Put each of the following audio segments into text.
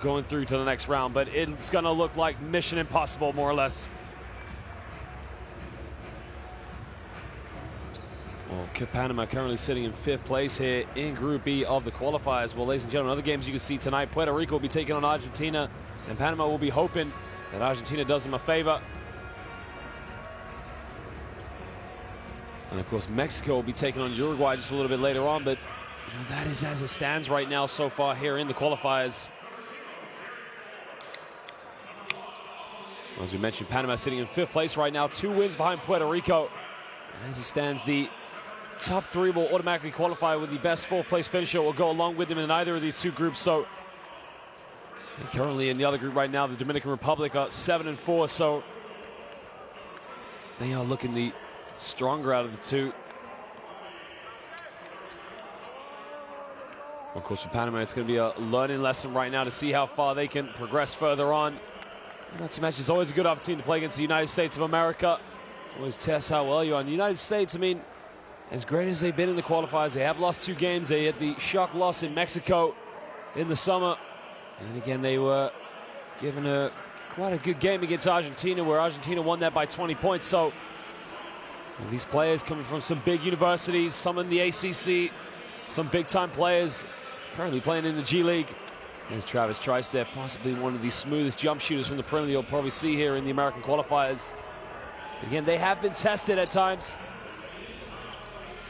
going through to the next round, but it's going to look like mission impossible, more or less. Well, Panama currently sitting in 5th place here in Group B of the qualifiers. Well, ladies and gentlemen, other games you can see tonight, Puerto Rico will be taking on Argentina, and Panama will be hoping that Argentina does them a favor. And of course, Mexico will be taking on Uruguay just a little bit later on, but you know, that is as it stands right now so far here in the qualifiers. As we mentioned, Panama sitting in 5th place right now, 2 wins behind Puerto Rico. And as it stands, the top 3 will automatically qualify, with the best 4th place finisher will go along with them in either of these 2 groups. So currently in the other group right now, the Dominican Republic are 7-4, so they are looking the stronger out of the 2. Of course, for Panama, it's going to be a learning lesson right now to see how far they can progress further on. Not to mention, it's always a good opportunity to play against the United States of America. Always test how well you are. And the United States, I mean, as great as they've been in the qualifiers, they have lost 2 games. They had the shock loss in Mexico in the summer. And again, they were given quite a good game against Argentina, where Argentina won that by 20 points. So these players coming from some big universities, some in the ACC, some big-time players currently playing in the G League. There's Travis Trice there, possibly one of the smoothest jump shooters from the perimeter you'll probably see here in the American qualifiers. Again, they have been tested at times.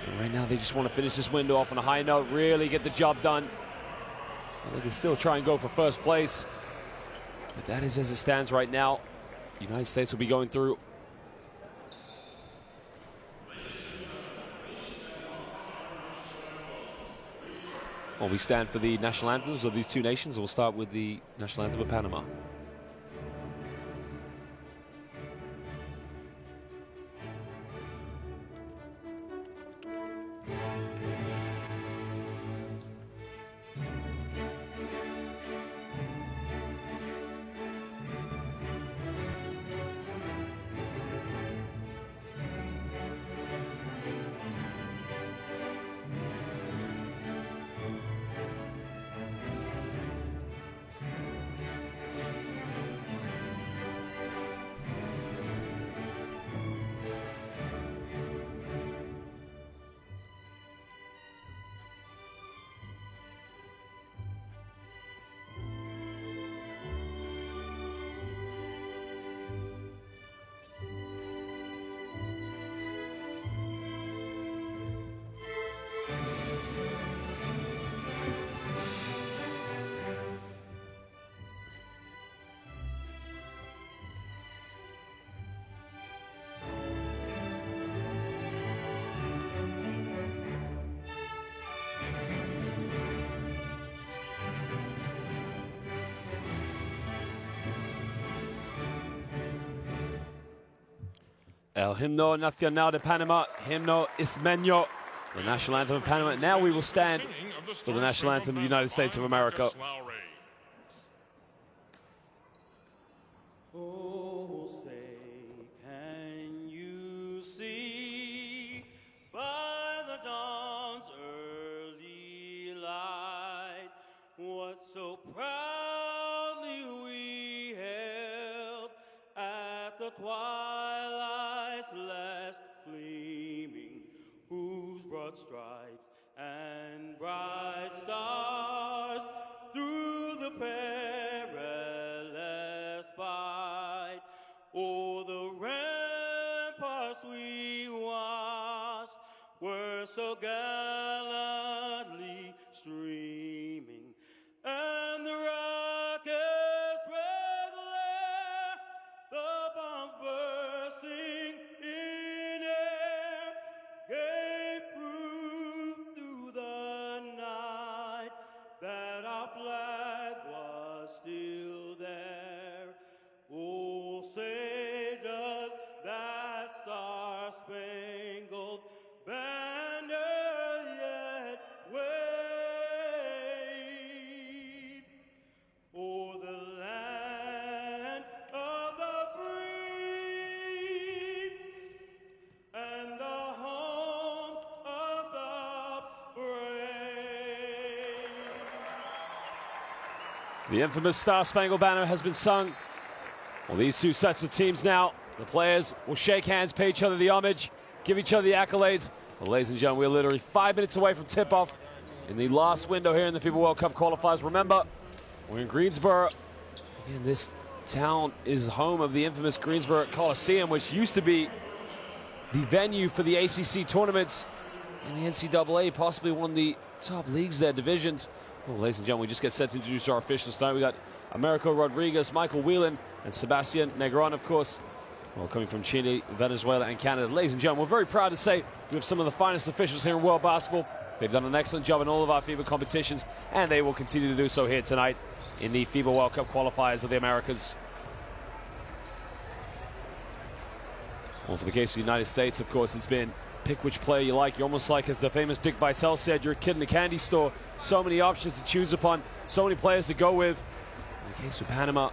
And right now, they just want to finish this window off on a high note, really get the job done. And they can still try and go for 1st place. But that is as it stands right now. The United States will be going through. Well, we stand for the national anthems of these 2 nations, and we'll start with the national anthem of Panama. El Himno Nacional de Panama, Himno Ismeño, the national anthem of Panama. Now we will stand for the national anthem of the United States of America. Oh, say, can you see by the dawn's early light what so proudly we held at the twilight's last gleaming, whose broad stripes and bright stars through the perilous fight o'er the ramparts we watched were so gallantly streaming, and the rockets' red glare, the bombs bursting in air, gave proof through the night that our flag was still there. Oh, say does that star-spangled banner yet The infamous Star Spangled Banner has been sung. Well, these two sets of teams now, the players will shake hands, pay each other the homage, give each other the accolades. Well, ladies and gentlemen, we're literally 5 minutes away from tip-off in the last window here in the FIBA World Cup qualifiers. Remember, we're in Greensboro. Again, this town is home of the infamous Greensboro Coliseum, which used to be the venue for the ACC tournaments and the NCAA, possibly one of the top leagues there, divisions. Well, ladies and gentlemen, we just get set to introduce our officials tonight. We got Americo Rodriguez, Michael Whelan, and Sebastian Negron, of course. Well, coming from Chile, Venezuela, and Canada. Ladies and gentlemen, we're very proud to say we have some of the finest officials here in world basketball. They've done an excellent job in all of our FIBA competitions, and they will continue to do so here tonight in the FIBA World Cup qualifiers of the Americas. Well, for the case of the United States, of course, it's been pick which player you like. You're almost like, as the famous Dick Vitale said, you're a kid in the candy store. So many options to choose upon, so many players to go with. In the case of Panama,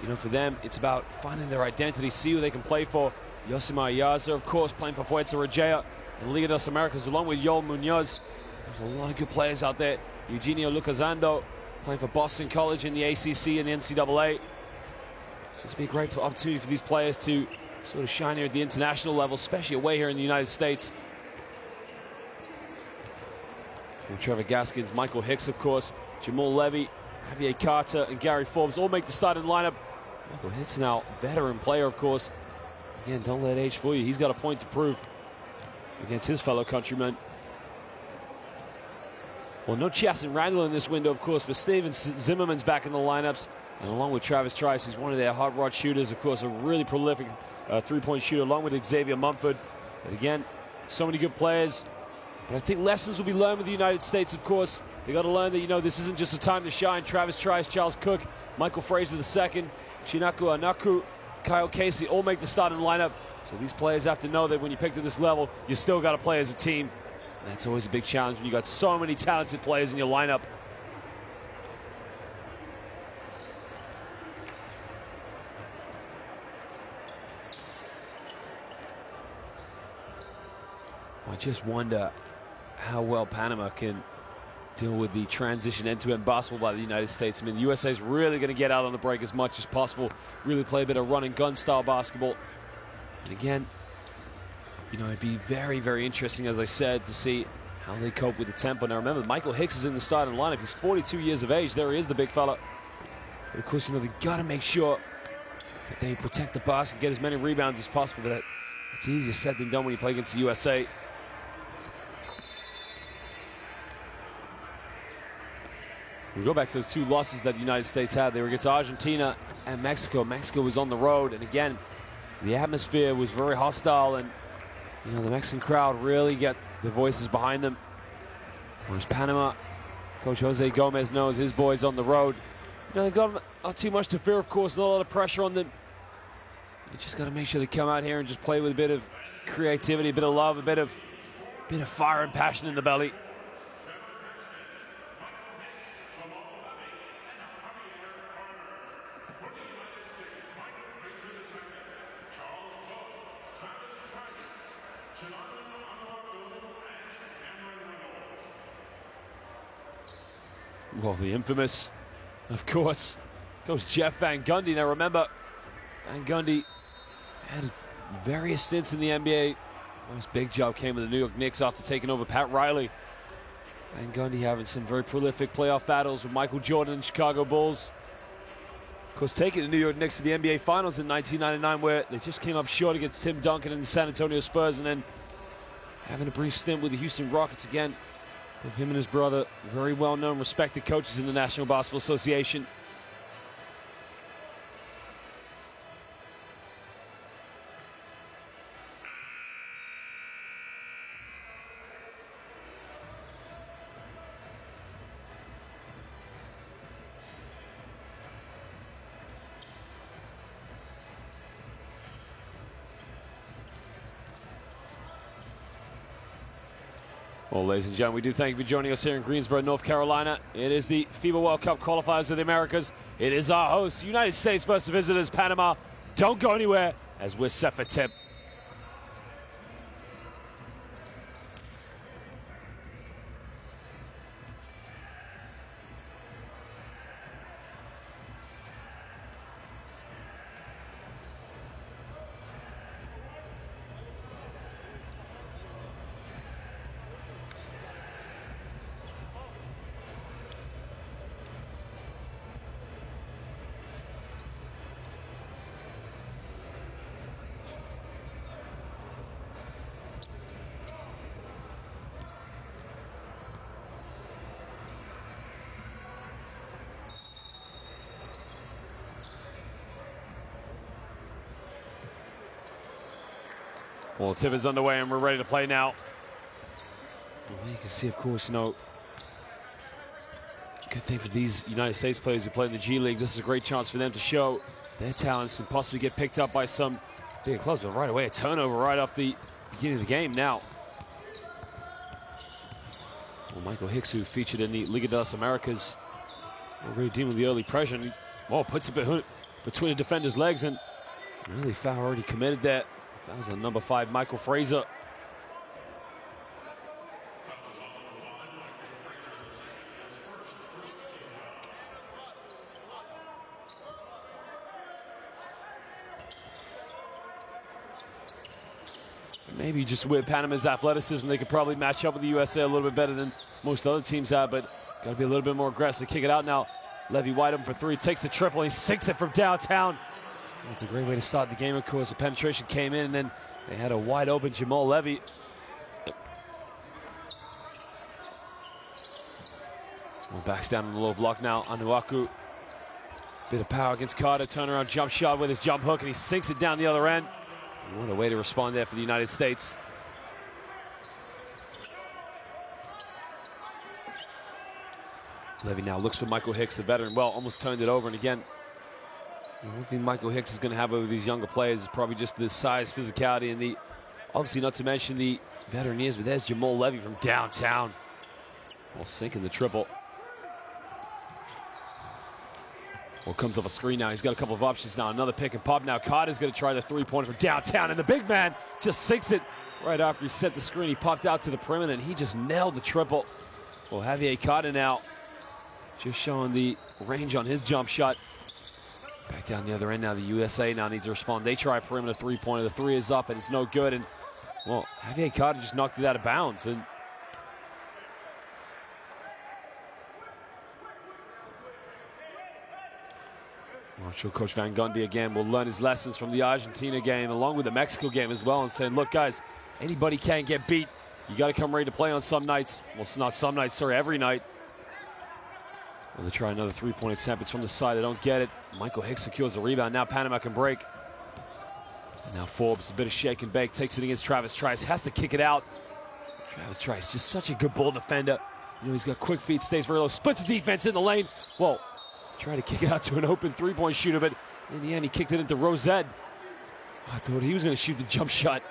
you know, for them, it's about finding their identity, see who they can play for. Yosimar Yaza, of course, playing for Fuerza Regea in Liga das Americas, along with Yoel Munoz. There's a lot of good players out there. Eugenio Lucasando, playing for Boston College in the ACC and the NCAA. So it's been a great opportunity for these players to sort of shine here at the international level, especially away here in the United States. From Trevor Gaskins, Michael Hicks, of course, Jamal Levy, Javier Carter, and Gary Forbes all make the starting lineup. Michael Hicks now, veteran player, of course. Again, don't let age fool you. He's got a point to prove against his fellow countrymen. Well, no Chasson Randall in this window, of course, but Steven Zimmerman's back in the lineups. And along with Travis Trice, who's one of their hot rod shooters, of course, a really prolific three-point shooter, along with Xavier Mumford. But again, so many good players. But I think lessons will be learned with the United States, of course. They got to learn that, you know, this isn't just a time to shine. Travis Trice, Charles Cook, Michael Fraser II, Chinaku Anaku, Kyle Casey all make the starting lineup. So these players have to know that when you pick to this level, you still got to play as a team. And that's always a big challenge when you got so many talented players in your lineup. I just wonder how well Panama can deal with the transition end-to-end basketball by the United States. I mean, the USA is really going to get out on the break as much as possible, really play a bit of run-and-gun style basketball. And again, you know, it'd be very, very interesting, as I said, to see how they cope with the tempo. Now, remember, Michael Hicks is in the starting lineup. He's 42 years of age. There he is, the big fella. But, of course, you know, they've got to make sure that they protect the basket, get as many rebounds as possible. But it's easier said than done when you play against the USA. We go back to those two losses that the United States had. They were against Argentina and Mexico. Mexico was on the road, and again, the atmosphere was very hostile, and you know, the Mexican crowd really get the voices behind them. Whereas Panama, Coach Jose Gomez knows his boys on the road. You know, they've got not too much to fear, of course, not a lot of pressure on them. You just got to make sure they come out here and just play with a bit of creativity, a bit of love, a bit of fire and passion in the belly. Well, the infamous, of course, goes Jeff Van Gundy. Now remember, Van Gundy had various stints in the NBA. First big job came with the New York Knicks after taking over Pat Riley. Van Gundy having some very prolific playoff battles with Michael Jordan and Chicago Bulls. Of course, taking the New York Knicks to the NBA Finals in 1999, where they just came up short against Tim Duncan and the San Antonio Spurs, and then having a brief stint with the Houston Rockets again. With him and his brother, very well-known, respected coaches in the National Basketball Association. Well, ladies and gentlemen, we do thank you for joining us here in Greensboro, North Carolina. It is the FIBA World Cup qualifiers of the Americas. It is our host, United States versus visitors, Panama. Don't go anywhere as we're set for tip. Well, tip is underway and we're ready to play now. Well, you can see, of course, good thing for these United States players who play in the G League. This is a great chance for them to show their talents and possibly get picked up by some bigger clubs. But right away, a turnover right off the beginning of the game now. Well, Michael Hicks, who featured in the Liga de las Americas, already dealing with the early pressure. And puts it between the defender's legs, and early foul already committed there. Fouls on number 5, Michael Fraser. Maybe just with Panama's athleticism, they could probably match up with the USA a little bit better than most other teams have, but got to be a little bit more aggressive. Kick it out now. Levy wide open for 3, takes the triple, and he sinks it from downtown. That's a great way to start the game, of course. The penetration came in, and then they had a wide open Jamal Levy. Well, backs down on the low block now. Onuaku. Bit of power against Carter. Turnaround jump shot with his jump hook, and he sinks it down the other end. What a way to respond there for the United States. Levy now looks for Michael Hicks, the veteran. Well, almost turned it over, and again, one thing Michael Hicks is going to have over these younger players is probably just the size, physicality, and obviously not to mention the veteran years, but there's Jamal Levy from downtown. Well, sinking the triple. Well, comes off a screen now. He's got a couple of options now. Another pick and pop now. Carter's going to try the 3-pointer from downtown, and the big man just sinks it right after he set the screen. He popped out to the perimeter, and he just nailed the triple. Well, Javier Carter now just showing the range on his jump shot. Back down the other end now. The USA now needs to respond. They try perimeter 3-pointer. The 3 is up, and it's no good. And, well, Javier Carter just knocked it out of bounds. And I'm sure Coach Van Gundy again will learn his lessons from the Argentina game along with the Mexico game as well, and saying, look, guys, anybody can get beat. You got to come ready to play on some nights. Well, it's not some nights, sorry, every night. Well, they try another 3-point attempt. It's from the side. They don't get it. Michael Hicks secures the rebound. Now Panama can break. And now Forbes, a bit of shake and bake, takes it against Travis Trice. Has to kick it out. Travis Trice, just such a good ball defender. He's got quick feet, stays very low, splits the defense in the lane. Whoa. Tried to kick it out to an open 3-point shooter, but in the end, he kicked it into Rosette. I thought he was going to shoot the jump shot.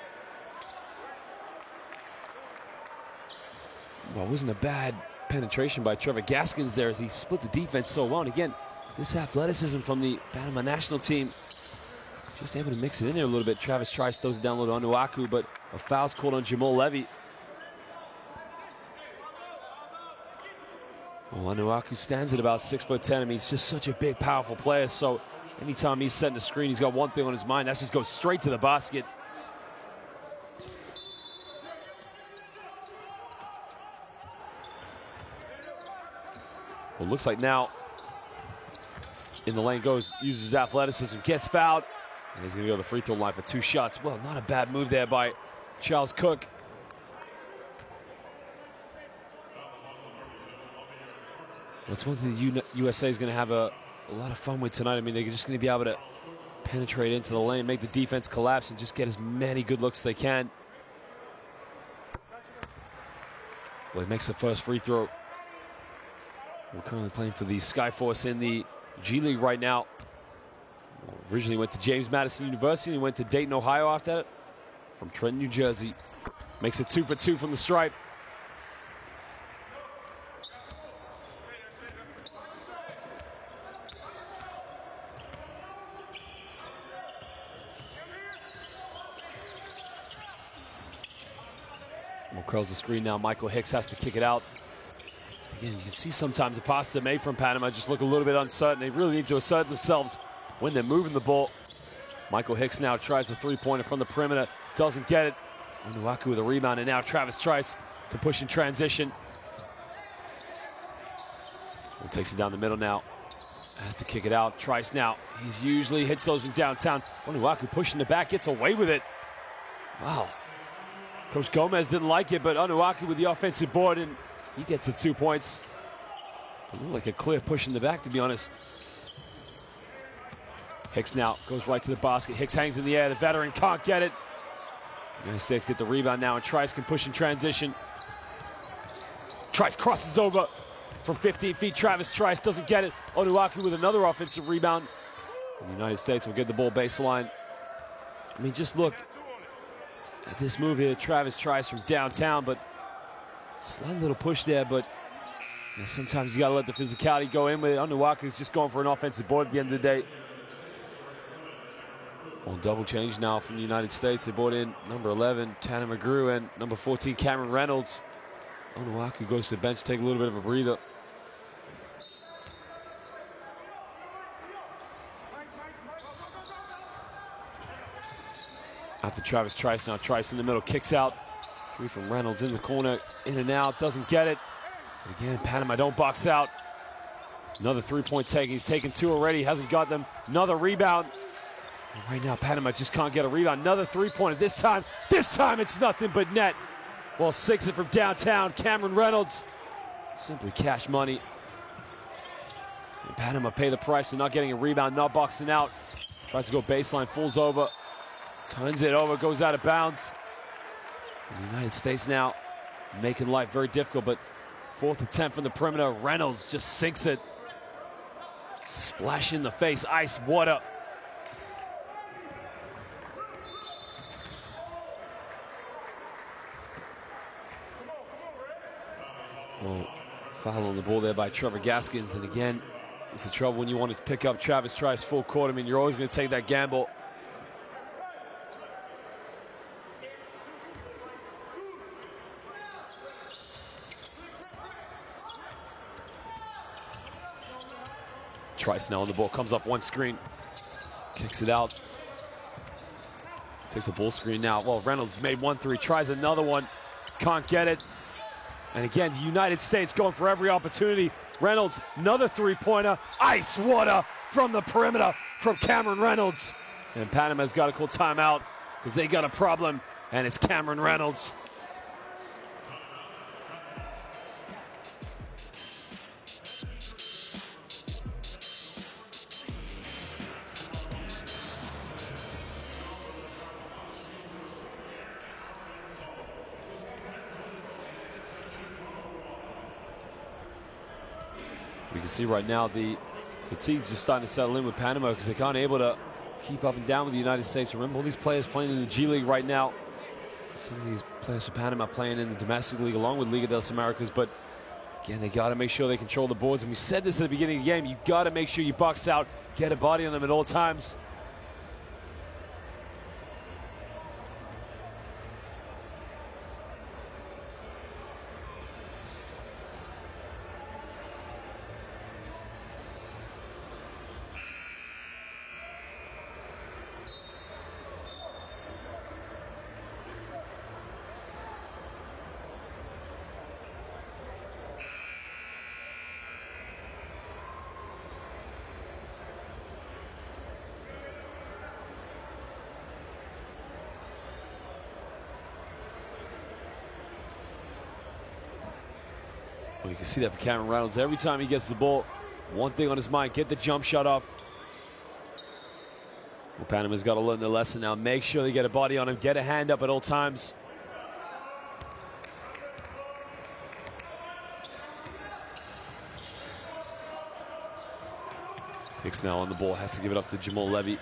Well, it wasn't a bad penetration by Trevor Gaskins there as he split the defense so well. And again, this athleticism from the Panama national team, just able to mix it in there a little bit. Travis Trice throws it down low to Onuaku, but a foul's called on Jamal Levy. Well, Onuaku stands at about 6'10". I mean, he's just such a big, powerful player. So anytime he's setting the screen, he's got one thing on his mind. That's just go straight to the basket. Well, looks like now in the lane goes, uses his athleticism, gets fouled, and he's going to go to the free throw line for 2 shots. Well, not a bad move there by Charles Cook. That's one thing the USA is going to have a lot of fun with tonight. I mean, they're just going to be able to penetrate into the lane, make the defense collapse, and just get as many good looks as they can. Well, he makes the first free throw. We're currently playing for the Skyforce in the G League right now. Originally went to James Madison University and went to Dayton, Ohio after that. From Trenton, New Jersey. Makes it 2 for 2 from the stripe. Well, curls the screen now. Michael Hicks has to kick it out. Again, you can see sometimes the passes made from Panama just look a little bit uncertain. They really need to assert themselves when they're moving the ball. Michael Hicks now tries the 3-pointer from the perimeter. Doesn't get it. Onuaku with a rebound, and now Travis Trice can push in transition. Well, takes it down the middle now. Has to kick it out. Trice now. He's usually hits those from downtown. Onuaku pushing the back, gets away with it. Wow. Coach Gomez didn't like it, but Onuaku with the offensive board, and he gets the 2 points. It looked like a clear push in the back, to be honest. Hicks now goes right to the basket. Hicks hangs in the air. The veteran can't get it. United States get the rebound now, and Trice can push in transition. Trice crosses over from 15 feet. Travis Trice doesn't get it. Onuaku with another offensive rebound. And the United States will get the ball baseline. I mean, just look at this move here. Travis Trice from downtown, but slight little push there, but sometimes you got to let the physicality go in with it. Onuaku's just going for an offensive board at the end of the day. Well, double change now from the United States. They brought in number 11, Tanner McGrew, and number 14, Cameron Reynolds. Onuaku goes to the bench, take a little bit of a breather. After Travis Trice, now Trice in the middle, kicks out. Three from Reynolds in the corner, in and out, doesn't get it. Again, Panama don't box out. Another three-point take. He's taken two already, hasn't got them. Another rebound. And right now, Panama just can't get a rebound. Another three-pointer. This time it's nothing but net. Well, six it from downtown. Cameron Reynolds. Simply cash money. And Panama pay the price of not getting a rebound, not boxing out. Tries to go baseline, falls over. Turns it over, goes out of bounds. And the United States now making life very difficult, but fourth attempt from the perimeter. Reynolds just sinks it. Splash in the face, ice water. Well, foul on the ball there by Trevor Gaskins, and again, it's the trouble when you want to pick up Travis Trice full court. I mean, you're always going to take that gamble. Trice now on the ball, comes off one screen, kicks it out, takes a ball screen now. Well, Reynolds made 1-3, tries another one, can't get it. And again, the United States going for every opportunity. Reynolds, another three-pointer, ice water from the perimeter from Cameron Reynolds. And Panama's got to call timeout because they got a problem, and it's Cameron Reynolds. We can see right now the fatigue just starting to settle in with Panama because they aren't able to keep up and down with the United States. Remember, all these players playing in the G League right now. Some of these players for Panama playing in the domestic league along with Liga de las Americas. But again, they got to make sure they control the boards. And we said this at the beginning of the game. You got to make sure you box out, get a body on them at all times. Well, you can see that for Cameron Reynolds. Every time he gets the ball, one thing on his mind, get the jump shot off. Well, Panama's got to learn the lesson now. Make sure they get a body on him, get a hand up at all times. Hicks now on the ball, has to give it up to Jamal Levy.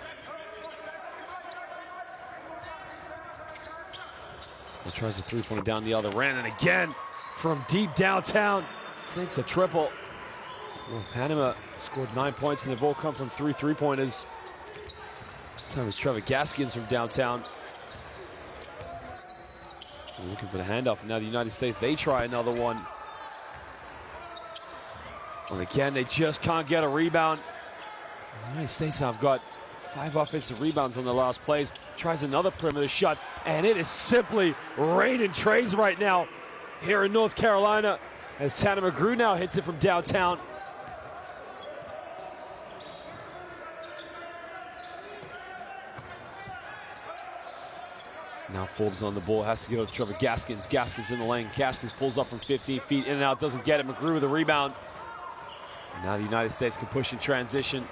He tries a three-pointer down the other end, and again, from deep downtown, sinks a triple. Well, Panama scored 9 points, and they've all come from three-pointers. This time it's Trevor Gaskins from downtown. They're looking for the handoff, and now the United States, they try another one. And again, they just can't get a rebound. The United States now have got 5 offensive rebounds on the last plays. Tries another perimeter shot, and it is simply raining trays right now here in North Carolina as Tanner McGrew now hits it from downtown. Now Forbes on the ball, has to go to Trevor Gaskins. Gaskins in the lane. Gaskins pulls up from 15 feet, in and out, doesn't get it. McGrew with a rebound. And now the United States can push in transition.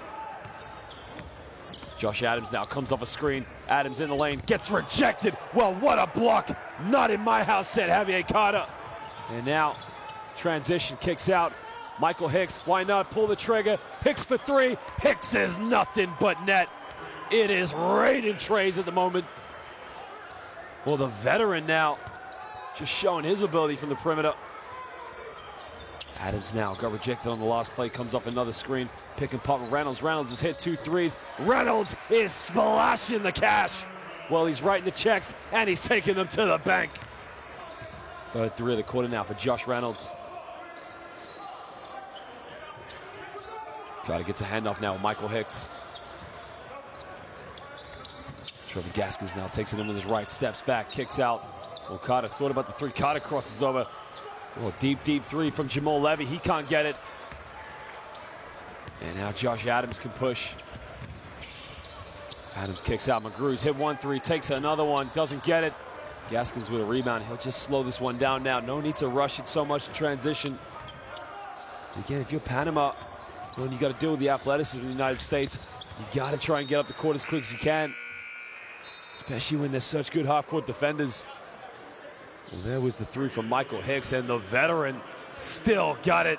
Josh Adams now comes off a screen. Adams in the lane, gets rejected. Well, what a block. Not in my house, said Javier Carter. And now, transition, kicks out. Michael Hicks, why not pull the trigger? Hicks for three. Hicks is nothing but net. It is raining trays at the moment. Well, the veteran now just showing his ability from the perimeter. Adams now got rejected on the last play, comes off another screen, pick and pop with Reynolds. Reynolds has hit 2 threes. Reynolds is splashing the cash. Well, he's writing the checks, and he's taking them to the bank. Third three of the quarter now for Josh Reynolds. Carter gets a handoff now with Michael Hicks. Trevor Gaskins now takes it in with his right, steps back, kicks out. Well, Carter thought about the three. Carter crosses over. Well, deep three from Jamal Levy. He can't get it. And now Josh Adams can push. Adams kicks out. McGrew's hit 1-3, takes another one, doesn't get it. Gaskins with a rebound. He'll just slow this one down now. No need to rush it so much in transition. Again, if you're Panama, when you got to deal with the athleticism of the United States, you got to try and get up the court as quick as you can, especially when there's such good half-court defenders. Well, there was the three from Michael Hicks, and the veteran still got it.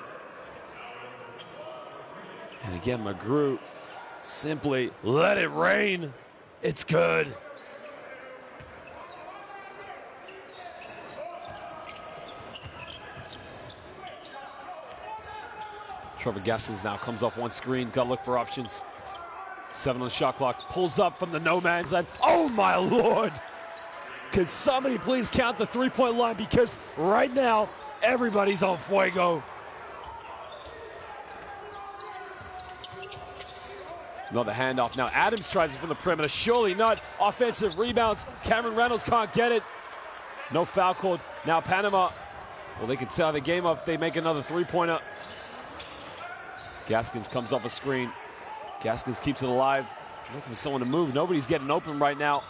And again, McGrew simply let it rain. It's good. Trevor Gaskins now comes off one screen, got to look for options. 7 on the shot clock, pulls up from the no man's land. Oh my Lord! Could somebody please count the three-point line, because right now, everybody's on fuego. Another handoff now. Adams tries it from the perimeter. Surely not. Offensive rebounds. Cameron Reynolds can't get it. No foul called. Now Panama, well, they can sell the game up if they make another three-pointer. Gaskins comes off a screen. Gaskins keeps it alive. Looking for someone to move. Nobody's getting open right now.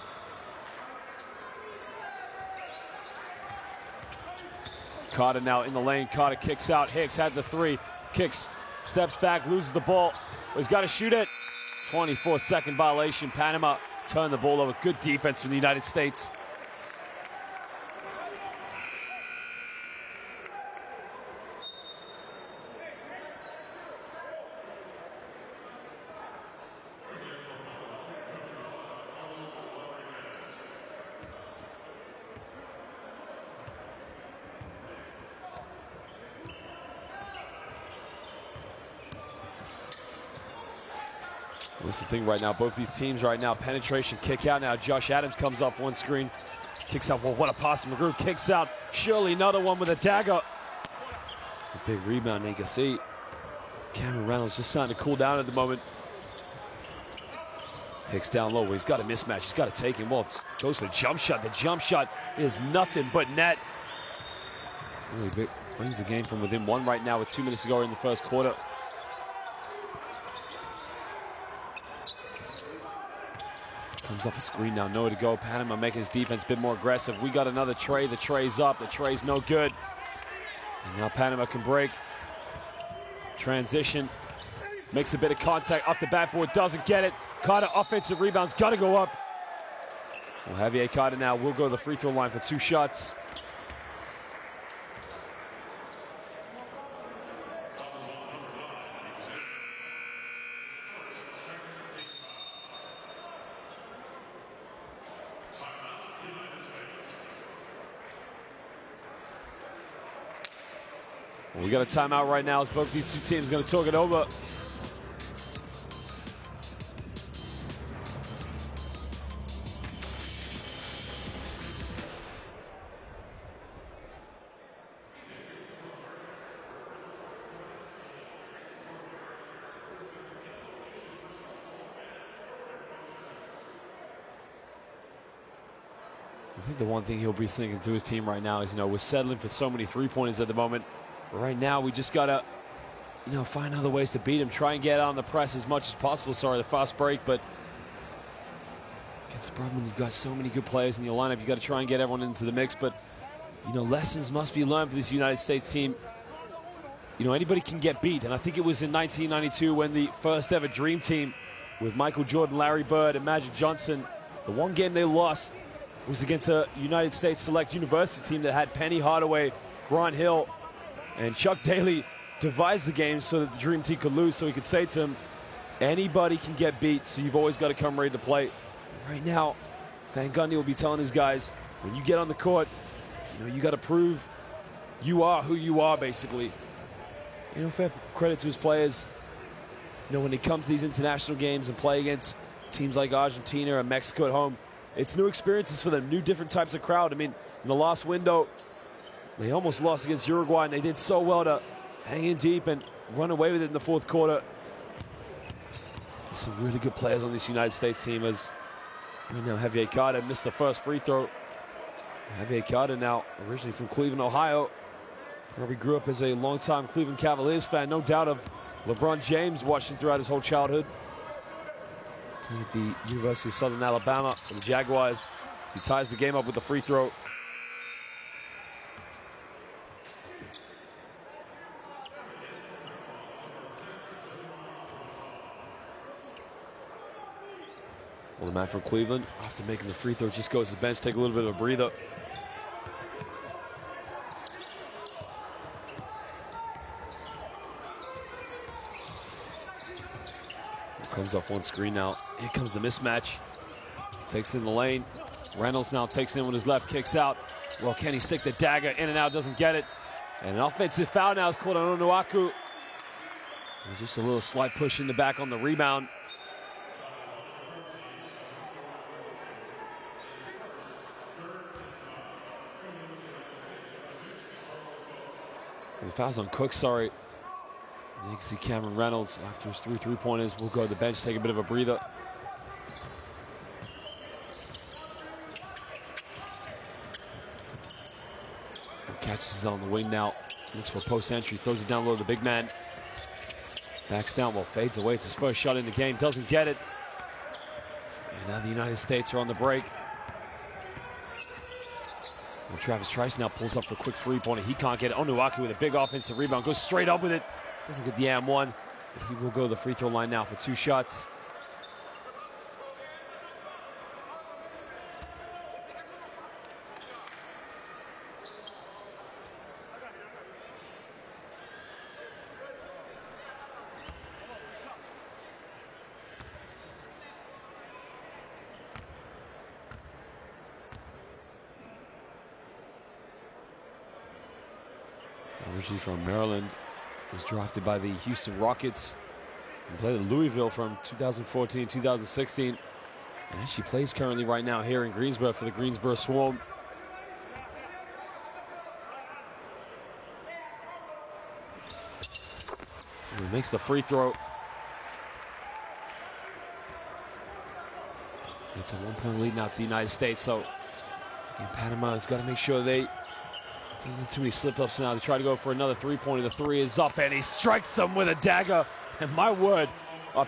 Carter now in the lane. Carter kicks out. Hicks had the three. Kicks, steps back, loses the ball. He's got to shoot it. 24-second violation. Panama turned the ball over. Good defense from the United States. What's the thing right now? Both these teams right now, penetration, kick out now. Josh Adams comes off one screen, kicks out. Well, what a pass. McGrew kicks out. Surely another one with a dagger. A big rebound, and you can see Cameron Reynolds just starting to cool down at the moment. Hicks down low. He's got a mismatch. He's got to take him. Well, goes to the jump shot. The jump shot is nothing but net. Really big, brings the game from within one right now with 2 minutes to go in the first quarter. Comes off a screen now, nowhere to go. Panama making his defense a bit more aggressive. We got another tray. The tray's up. The tray's no good. And now Panama can break. Transition. Makes a bit of contact off the backboard. Doesn't get it. Carter, offensive rebounds. Got to go up. Well, Javier Carter now will go to the free throw line for 2 shots. Well, we got a timeout right now as both these two teams are going to talk it over. I think the one thing he'll be thinking to his team right now is, we're settling for so many three-pointers at the moment. But right now, we just got to, find other ways to beat him. Try and get on the press as much as possible. Sorry, the fast break, but it's a problem when you've got so many good players in your lineup. You got to try and get everyone into the mix. But, lessons must be learned for this United States team. Anybody can get beat. And I think it was in 1992 when the first ever Dream Team with Michael Jordan, Larry Bird, and Magic Johnson. The one game they lost was against a United States Select University team that had Penny Hardaway, Grant Hill, and Chuck Daly devised the game so that the Dream Team could lose, so he could say to him, anybody can get beat, so you've always got to come ready to play. Right now, Van Gundy will be telling his guys, when you get on the court, you got to prove you are who you are, basically. Fair credit to his players. When they come to these international games and play against teams like Argentina and Mexico at home, it's new experiences for them, new different types of crowd. In the last window, they almost lost against Uruguay, and they did so well to hang in deep and run away with it in the fourth quarter. There's some really good players on this United States team, as right now Javier Carter missed the first free throw. Javier Carter, now originally from Cleveland, Ohio, where he grew up as a longtime Cleveland Cavaliers fan, no doubt of LeBron James watching throughout his whole childhood. Playing at the University of Southern Alabama for the Jaguars. He ties the game up with the free throw. Well, the man from Cleveland, after making the free throw, just goes to the bench, take a little bit of a breather. Comes off one screen now. Here comes the mismatch. Takes in the lane. Reynolds now takes in with his left, kicks out. Well, can he stick the dagger in and out? Doesn't get it. And an offensive foul now is called on Onuaku. Just a little slight push in the back on the rebound. And the foul's on Cook, sorry. You can see Cameron Reynolds, after his three-pointers, will go to the bench, take a bit of a breather. Catches it on the wing now. Looks for post entry, throws it down low to the big man. Backs down, well, fades away. It's his first shot in the game, doesn't get it. And now the United States are on the break. And Travis Trice now pulls up for a quick three-pointer. He can't get it. Onuaku with a big offensive rebound, goes straight up with it. Doesn't get the AM1, but he will go to the free throw line now for 2 shots. Originally from Maryland, was drafted by the Houston Rockets and played at Louisville from 2014 2016. And she plays currently right now here in Greensboro for the Greensboro Swarm. And he makes the free throw. It's a 1-point lead now to the United States. So again, Panama has got to make sure they don't get too many slip-ups now. They try to go for another three-pointer. The three is up, and he strikes them with a dagger. And my word,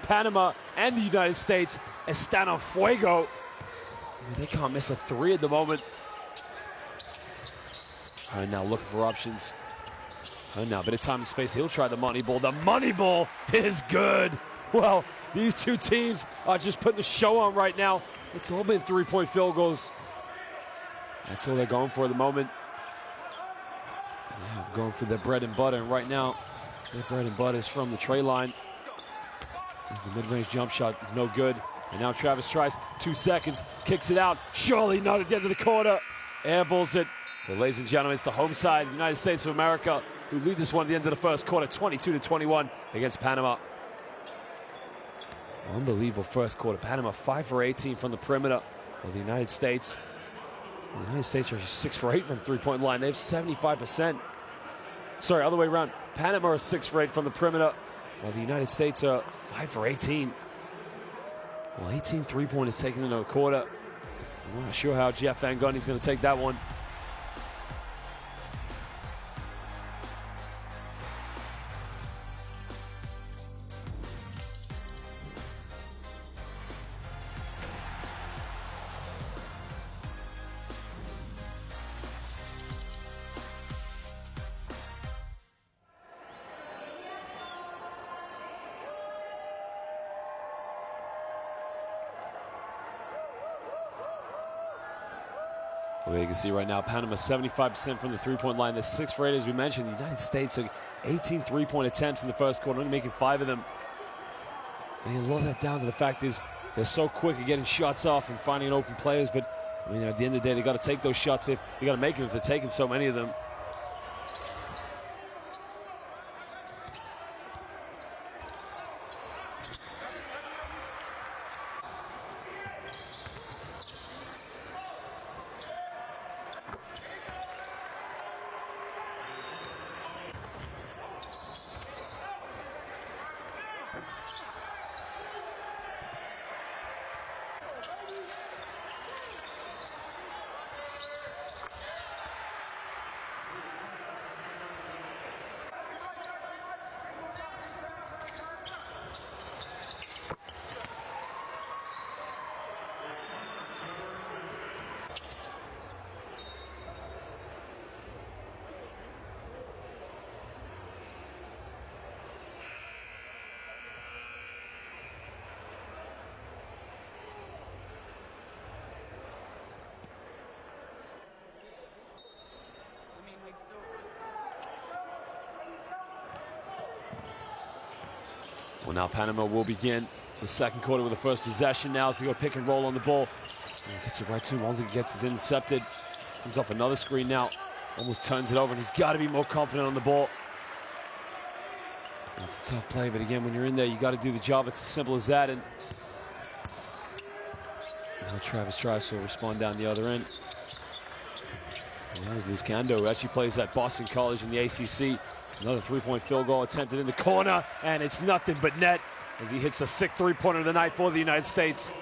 Panama and the United States están on fuego. They can't miss a three at the moment. All right, now looking for options. And now a bit of time and space. He'll try the money ball. The money ball is good. Well, these two teams are just putting the show on right now. It's all been three-point field goals. That's all they're going for at the moment. Yeah, going for their bread and butter, and right now, their bread and butter is from the tray line. As the mid-range jump shot is no good. And now Travis tries 2 seconds, kicks it out. Surely not at the end of the quarter. Airballs it. But ladies and gentlemen, it's the home side, the United States of America, who lead this one at the end of the first quarter, 22-21 against Panama. Unbelievable first quarter. Panama 5 for 18 from the perimeter. Well, the United States are actually 6 for 8 from three-point line. They have 75%. Sorry, other way around. Panama are 6 for 8 from the perimeter, while the United States are 5 for 18. Well, 18 three-pointers taken into a quarter. I'm not sure how Jeff Van Gundy's going to take that one. Well, you can see right now, Panama 75% from the three-point line. They're 6 for 8, as we mentioned. The United States took 18 three-point attempts in the first quarter, only making 5 of them. And a lot of that down to the fact is they're so quick at getting shots off and finding open players. But I mean, at the end of the day, they got to take those shots if they got to make them if they're taking so many of them. Well, now Panama will begin the second quarter with the first possession now as they go pick and roll on the ball. And gets it right to him. Once it gets it intercepted, comes off another screen now. Almost turns it over, and he's got to be more confident on the ball. It's a tough play, but again, when you're in there, you got to do the job. It's as simple as that. And now Travis tries to respond down the other end. And that was Luzcando, who actually plays at Boston College in the ACC. Another three-point field goal attempted in the corner, and it's nothing but net as he hits the 6th three-pointer of the night for the United States.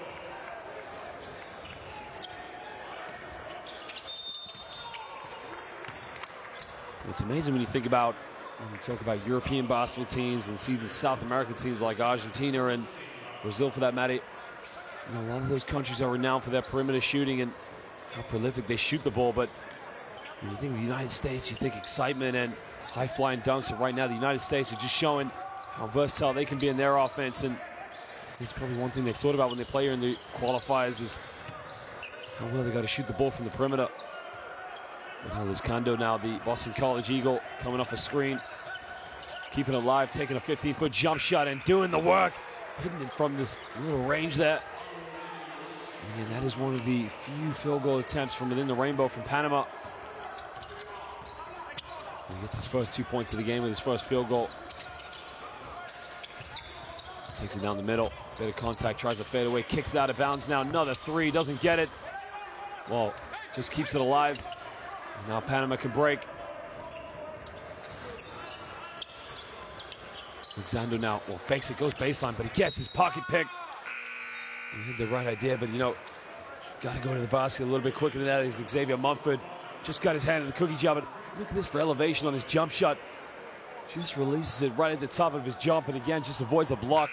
It's amazing when you think about, when you talk about European basketball teams and see the South American teams like Argentina and Brazil for that matter. You know, a lot of those countries are renowned for their perimeter shooting and how prolific they shoot the ball, but when you think of the United States, you think excitement and high-flying dunks, and right now the United States are just showing how versatile they can be in their offense, and it's probably one thing they've thought about when they play here in the qualifiers is how well they got to shoot the ball from the perimeter. But now Luzcando, now the Boston College Eagle, coming off a screen, keeping it alive, taking a 15-foot jump shot and doing the work, hitting it from this little range there. And that is one of the few field goal attempts from within the rainbow from Panama. He gets his first 2 points of the game with his first field goal. Takes it down the middle. Bit of contact, tries to fade away, kicks it out of bounds now. Another three, doesn't get it. Well, just keeps it alive. And now Panama can break. Luzcando now, well, fakes it, goes baseline, but he gets his pocket pick. He had the right idea, but you know, got to go to the basket a little bit quicker than that. Is Xavier Mumford. Just got his hand in the cookie jar, but look at this for elevation on his jump shot. Just releases it right at the top of his jump, and again, just avoids a block.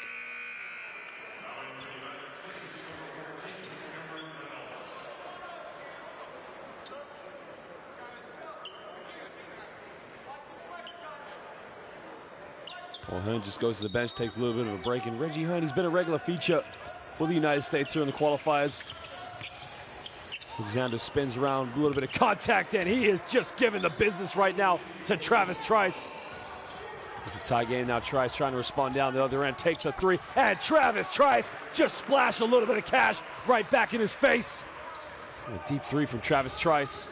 Well, Hearn just goes to the bench, takes a little bit of a break, and Reggie Hearn, he's been a regular feature for the United States here in the qualifiers. Alexander spins around, a little bit of contact, and he is just giving the business right now to Travis Trice. It's a tie game now. Trice trying to respond down the other end, takes a three, and Travis Trice just splashed a little bit of cash right back in his face. A deep three from Travis Trice.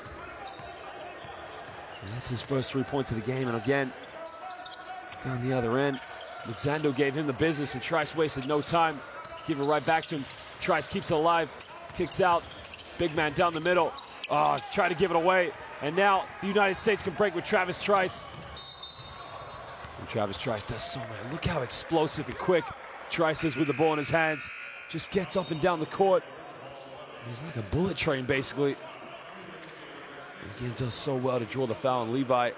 And that's his first 3 points of the game, and again, down the other end, Luzcando gave him the business, and Trice wasted no time. Give it right back to him. Trice keeps it alive, kicks out. Big man down the middle. Try to give it away. And now the United States can break with Travis Trice. And Travis Trice does so much. Look how explosive and quick Trice is with the ball in his hands. Just gets up and down the court. He's like a bullet train, basically. And again, does so well to draw the foul on Levi.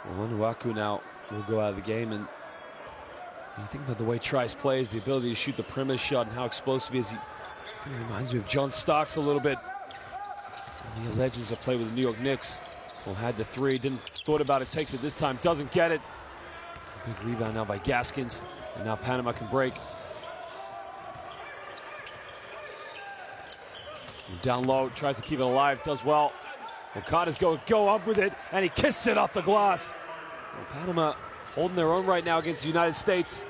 Well, Onuaku now will go out of the game, and you think about the way Trice plays, the ability to shoot the perimeter shot and how explosive he is. He kind of reminds me of John Starks a little bit. And the legends that play with the New York Knicks. Well, had the three, thought about it, takes it this time, doesn't get it. Big rebound now by Gaskins. And now Panama can break. Down low, tries to keep it alive, does well. Okada's go up with it, and he kissed it off the glass. Well, Panama holding their own right now against the United States.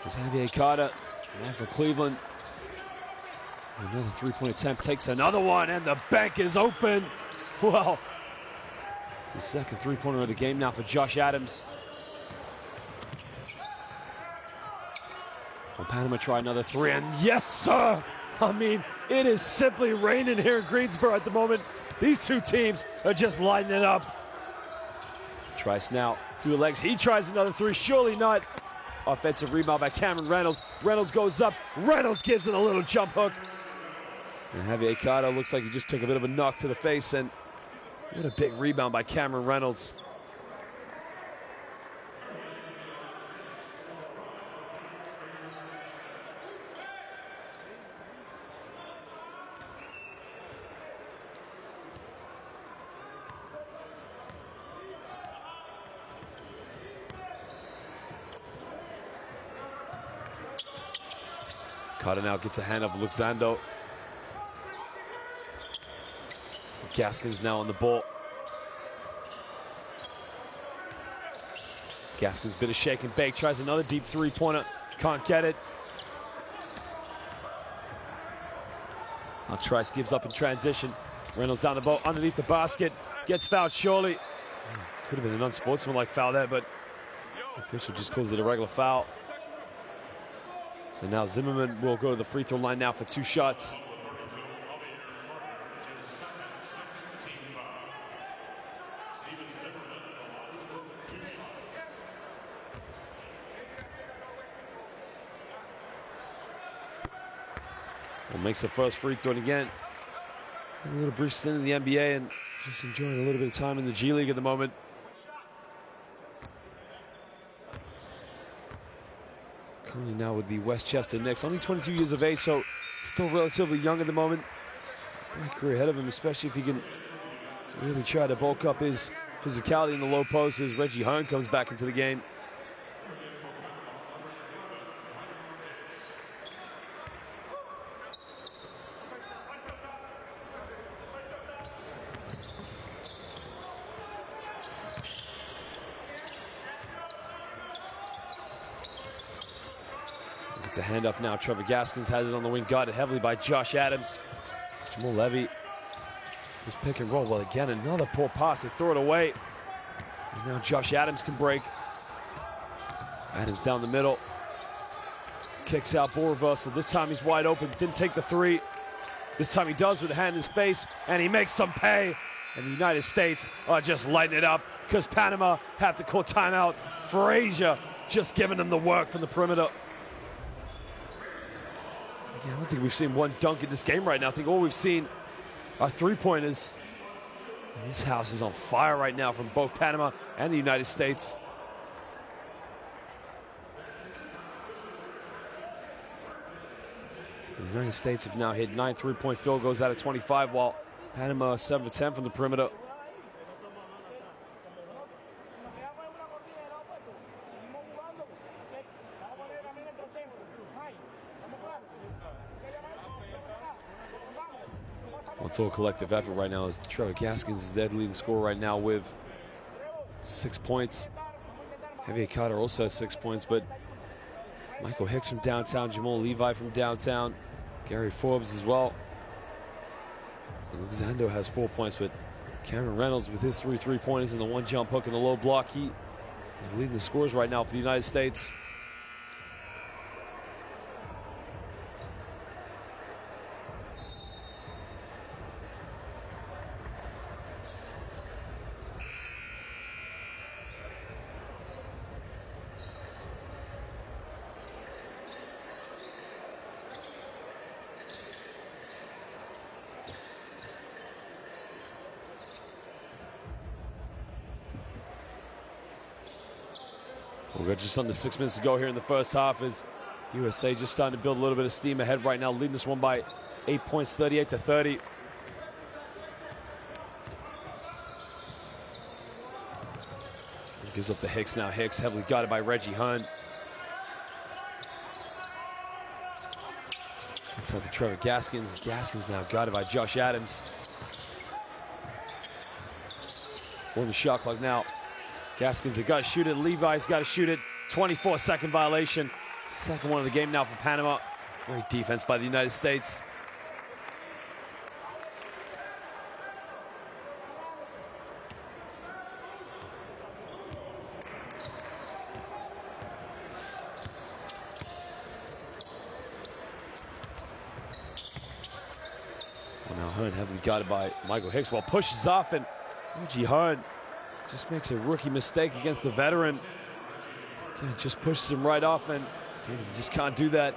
There's Javier Okada, man for Cleveland. Another three-point attempt, takes another one, and the bank is open. Well, it's the second three-pointer of the game now for Josh Adams. Well, Panama try another three, and yes, sir! I mean, it is simply raining here in Greensboro at the moment. These two teams are just lighting it up. Tries now through the legs. He tries another three, surely not. Offensive rebound by Cameron Reynolds. Reynolds goes up. Reynolds gives it a little jump hook. And Javier Okada looks like he just took a bit of a knock to the face, and what a big rebound by Cameron Reynolds. Okada now gets a hand of Luxando. Gaskins now on the ball. Gaskins bit of shake and bake, tries another deep three-pointer, can't get it. Now Trice gives up in transition. Reynolds down the ball, underneath the basket, gets fouled surely. Could have been an unsportsmanlike foul there, but the official just calls it a regular foul. So now Zimmerman will go to the free throw line now for two shots. Well, makes the first free throw, and again, a little brief stint in the NBA and just enjoying a little bit of time in the G League at the moment. Currently now with the Westchester Knicks, only 22 years of age, so still relatively young at the moment. Great career ahead of him, especially if he can really try to bulk up his physicality in the low post as Reggie Hearn comes back into the game. It's a handoff now. Trevor Gaskins has it on the wing, guarded heavily by Josh Adams. Jamal Levy was pick and roll. Well, again, another poor pass. They throw it away. And now Josh Adams can break. Adams down the middle. Kicks out, ball reversal. This time he's wide open. Didn't take the three. This time he does with a hand in his face, and he makes some pay. And the United States are just lighting it up because Panama have to call timeout. Frazier just giving them the work from the perimeter. I don't think we've seen one dunk in this game right now. I think all we've seen are three-pointers. And this house is on fire right now from both Panama and the United States. The United States have now hit 9 three-point field goals out of 25, while Panama 7 for 10 from the perimeter. Well, it's all collective effort right now as Trevor Gaskins is dead leading scorer right now with 6 points. Javier Okada also has 6 points, but Michael Hicks from downtown, Jamal Levi from downtown, Gary Forbes as well. And Luxando has 4 points, but Cameron Reynolds with his 3 three-pointers and the 1 jump hook and the low block, he is leading the scores right now for the United States. We've got just under 6 minutes to go here in the first half as USA just starting to build a little bit of steam ahead right now, leading this one by 8 points, 38-30. Gives up to Hicks now. Hicks heavily guarded by Reggie Hearn. It's out to Trevor Gaskins. Gaskins now guarded by Josh Adams. 4 in the shot clock now. Gaskins has got to shoot it. Levi's got to shoot it. 24-second violation. Second one of the game now for Panama. Great defense by the United States. Well, now Hearn heavily guarded by Michael Hicks. Well, pushes off, and Reggie Hearn just makes a rookie mistake against the veteran. Again, just pushes him right off, and he just can't do that.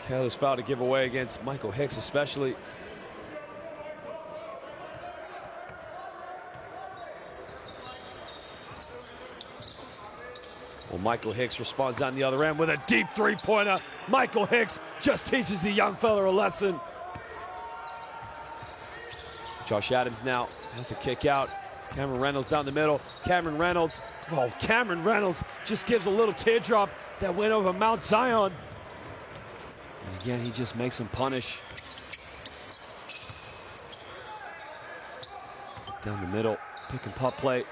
Careless foul to give away against Michael Hicks especially. Well, Michael Hicks responds on the other end with a deep three-pointer. Michael Hicks just teaches the young fella a lesson. Josh Adams now has to kick out. Cameron Reynolds down the middle. Cameron Reynolds just gives a little teardrop that went over Mount Zion. And again, he just makes him punish. Down the middle, pick and pop play.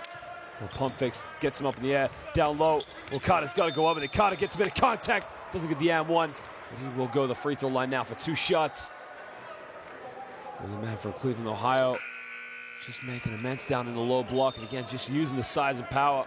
Well, pump fakes, gets him up in the air. Down low, Okada's got to go up, and Okada gets a bit of contact. Doesn't get the and one. But he will go to the free throw line now for 2 shots. And the man from Cleveland, Ohio, just making immense down in the low block, and again, just using the size and power.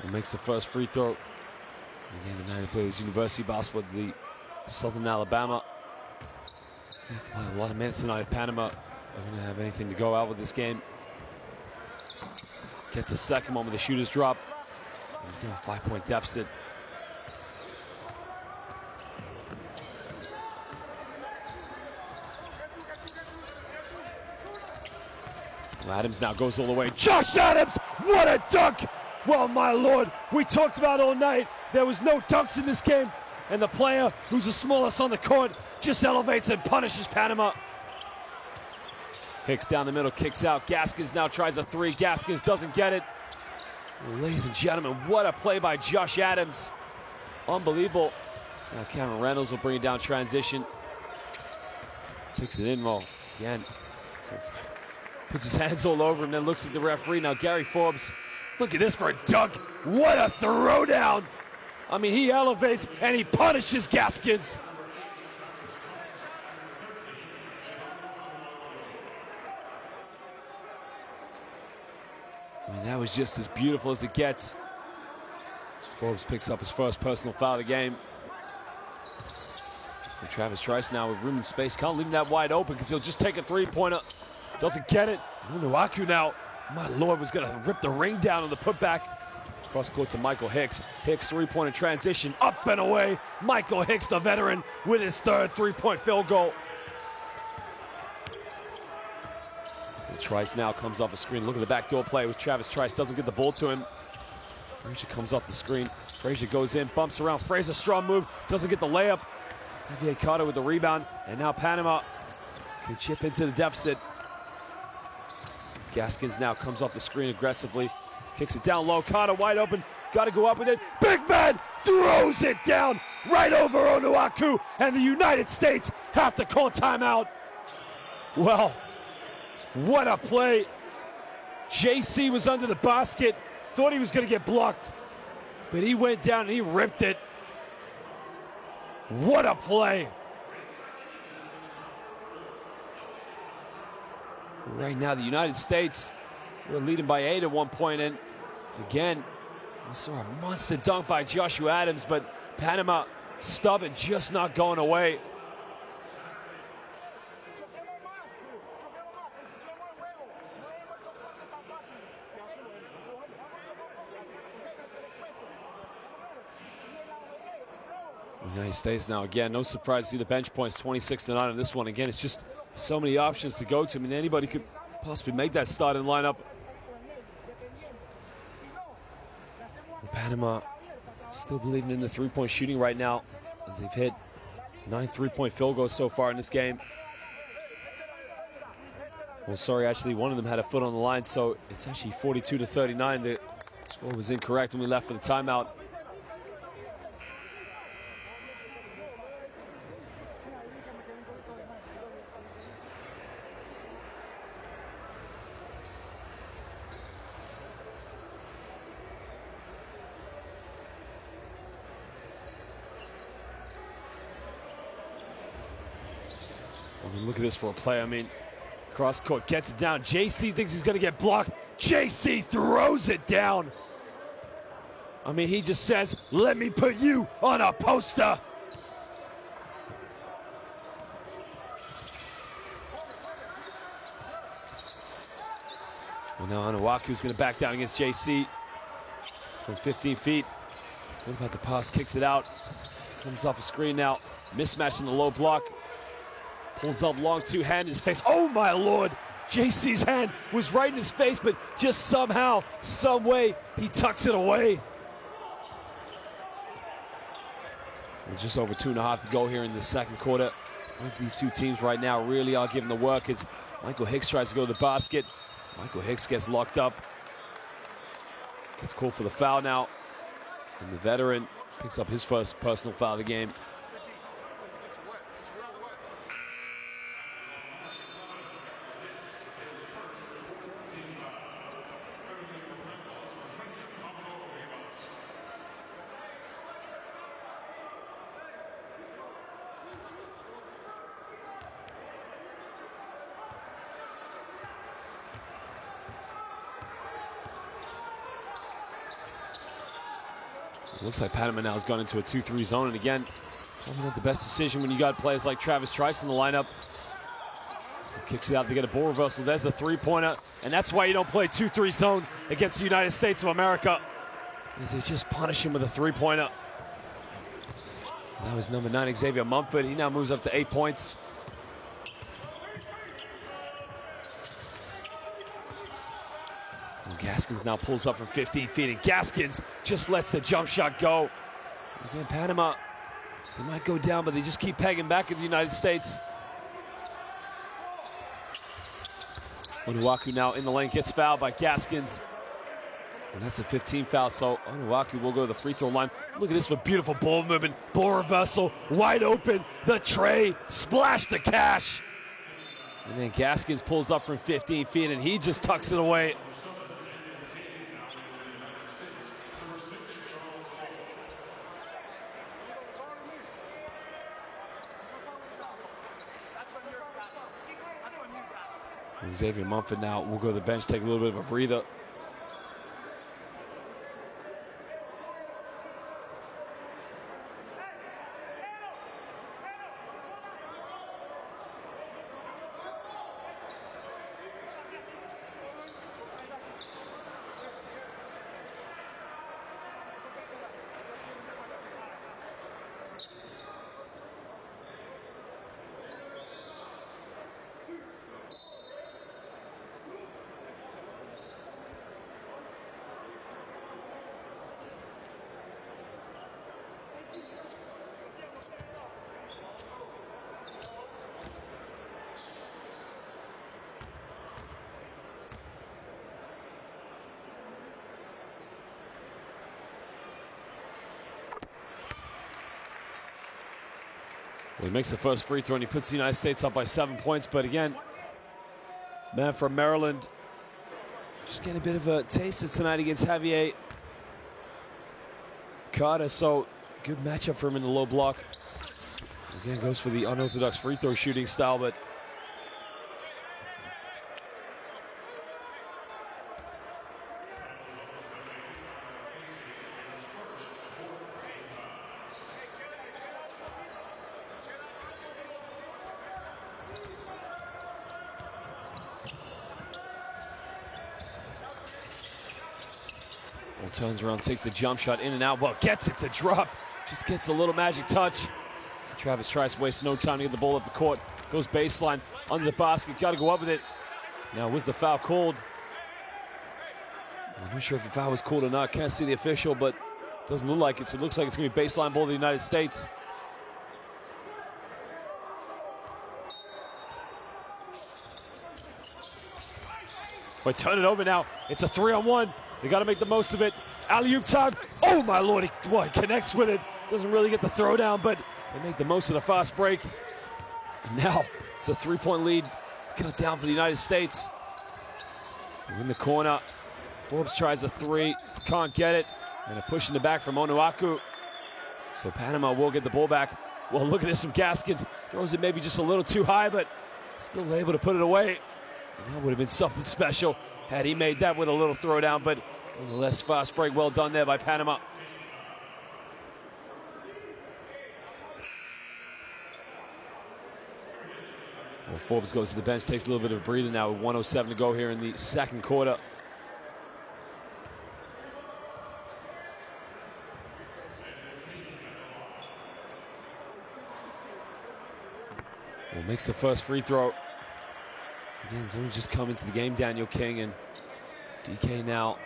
And makes the first free throw. Again, the man who plays University basketball at the Southern Alabama. He's going to have to play a lot of minutes tonight if Panama are going to have anything to go out with this game. Gets a second one with the shooter's drop. He's now a 5-point deficit. Well, Adams now goes all the way. Josh Adams, what a dunk! Well, my lord, we talked about all night. There was no dunks in this game, and the player who's the smallest on the court just elevates and punishes Panama. Hicks down the middle, kicks out. Gaskins now tries a three. Gaskins doesn't get it. Ladies and gentlemen, what a play by Josh Adams. Unbelievable. Now Cameron Reynolds will bring it down transition. Kicks it in, well, again. Puts his hands all over him, then looks at the referee. Now Gary Forbes, look at this for a dunk. What a throwdown. I mean, he elevates and he punishes Gaskins. I mean, that was just as beautiful as it gets. Forbes picks up his first personal foul of the game. And Travis Trice now with room and space. Can't leave him that wide open because he'll just take a three-pointer. Doesn't get it. Unuaku now, my lord, was going to rip the ring down on the putback. Cross court to Michael Hicks. Hicks three-pointer transition, up and away. Michael Hicks, the veteran, with his third three-point field goal. And Trice now comes off a screen. Look at the backdoor play with Travis Trice. Doesn't get the ball to him. Frazier comes off the screen. Frazier goes in, bumps around. Frazier, strong move. Doesn't get the layup. Javier Carter with the rebound. And now Panama can chip into the deficit. Gaskins now comes off the screen aggressively. Kicks it down low. Carter wide open. Got to go up with it. Big man throws it down right over Onuaku. And the United States have to call timeout. Well, what a play. JC was under the basket. Thought he was going to get blocked. But he went down and he ripped it. What a play. Right now, the United States were leading by 8 at one point, and again, we saw a monster dunk by Joshua Adams, but Panama stubborn, just not going away. The United States now, again, no surprise to see the bench points, 26-9 on this one. Again, it's just so many options to go to. I mean, anybody could possibly make that starting lineup. Panama still believing in the three-point shooting right now. They've hit 9 three-point field goals so far in this game. Well, sorry, actually, one of them had a foot on the line, so it's actually 42-39. The score was incorrect when we left for the timeout. I mean, look at this for a play. I mean, cross court, gets it down. JC thinks he's going to get blocked. JC throws it down. I mean, he just says, let me put you on a poster. Well, now Onuaku's going to back down against JC from 15 feet. What about the pass? Kicks it out. Comes off a screen now. Mismatch in the low block. Pulls up long two-hand in his face. Oh, my Lord. JC's hand was right in his face, but just somehow, some way, he tucks it away. We're just over 2.5 to go here in the second quarter. Both these two teams right now really are giving the work as Michael Hicks tries to go to the basket. Michael Hicks gets locked up. Gets called for the foul now. And the veteran picks up his first personal foul of the game. It looks like Panama now has gone into a 2-3 zone, and again, probably not the best decision when you got players like Travis Trice in the lineup. Kicks it out to get a ball reversal. There's a three-pointer, and that's why you don't play 2-3 zone against the United States of America, is they just punish him with a three-pointer. That was number 9, Xavier Mumford. He now moves up to 8 points. And Gaskins now pulls up from 15 feet, and Gaskins just lets the jump shot go. Again, Panama, they might go down, but they just keep pegging back at the United States. Onuaku now in the lane, gets fouled by Gaskins. And that's a 15 foul, so Onuaku will go to the free throw line. Look at this for beautiful ball movement, ball reversal, wide open, the tray, splash the cash. And then Gaskins pulls up from 15 feet, and he just tucks it away. Xavier Mumford now will go to the bench, take a little bit of a breather. Well, he makes the first free throw and he puts the United States up by 7 points. But again, man from Maryland just getting a bit of a taste of tonight against Javier Carter. So good matchup for him in the low block. Again, goes for the unorthodox free throw shooting style, but turns around, takes the jump shot in and out. Well, gets it to drop. Just gets a little magic touch. Travis Trice wastes no time to get the ball up the court. Goes baseline, under the basket. Got to go up with it. Now, was the foul called? I'm not sure if the foul was called or not. Can't see the official, but doesn't look like it. So it looks like it's going to be baseline ball to the United States. But turn it over now. It's a 3-on-1. They got to make the most of it. Alley-oop time. Oh, my Lord. He connects with it. Doesn't really get the throwdown, but they make the most of the fast break. And now it's a 3-point lead cut down for the United States. They're in the corner. Forbes tries a 3. Can't get it. And a push in the back from Onuaku. So Panama will get the ball back. Well, look at this from Gaskins. Throws it maybe just a little too high, but still able to put it away. And that would have been something special had he made that with a little throwdown, but nonetheless, fast break well done there by Panama. Well, Forbes goes to the bench, takes a little bit of a breather now with 1:07 to go here in the second quarter. Well, makes the first free throw. Again, he's only just come into the game, Daniel King, and DK now.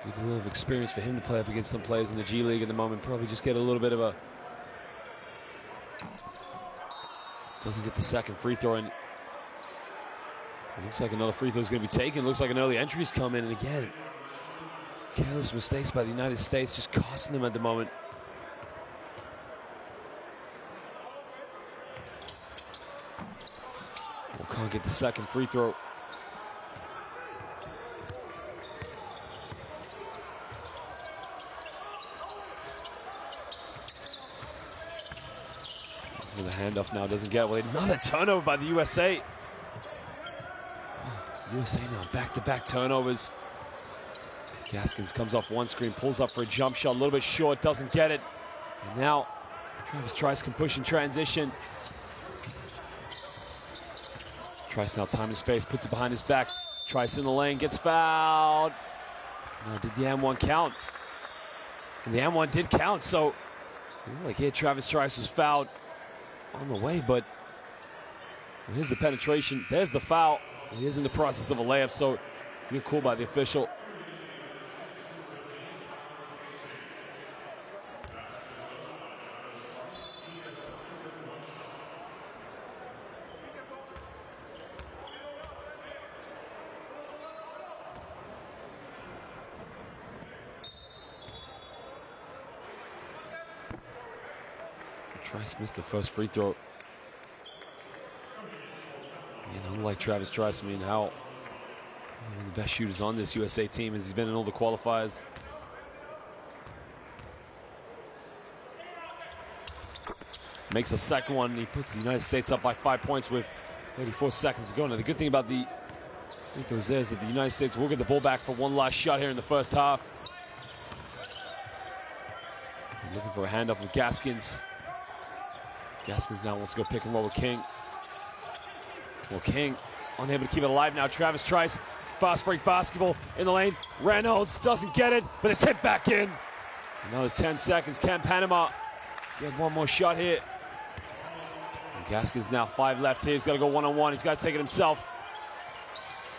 Gives a little of experience for him to play up against some players in the G League at the moment. Probably just get a little bit of a... Doesn't get the second free throw, and it looks like another free throw is going to be taken. Looks like an early entry's come in, and again, careless mistakes by the United States just costing them at the moment. Well, can't get the second free throw. The handoff now doesn't get away. Another turnover by the USA. USA now back-to-back turnovers. Gaskins comes off one screen, pulls up for a jump shot, a little bit short, doesn't get it. And now Travis Trice can push in transition. Trice now time and space, puts it behind his back. Trice in the lane, gets fouled. Now did the M1 count? And the M1 did count, so like here Travis Trice was fouled on the way, but well, here's the penetration, there's the foul. He is in the process of a layup, so it's a good call by the official. Trice missed the first free throw. And unlike Travis Trice, I mean, one of the best shooters on this USA team as he's been in all the qualifiers. Makes a second one, and he puts the United States up by 5 points with 34 seconds to go. Now, the good thing about the free throws is that the United States will get the ball back for one last shot here in the first half. Looking for a handoff with Gaskins. Gaskins now wants to go pick and roll with King. Well, King unable to keep it alive now. Travis Trice, fast break basketball in the lane. Reynolds doesn't get it, but it's hit back in. Another 10 seconds. Can Panama get one more shot here? And Gaskins now 5 left here. He's got to go one-on-one. He's got to take it himself.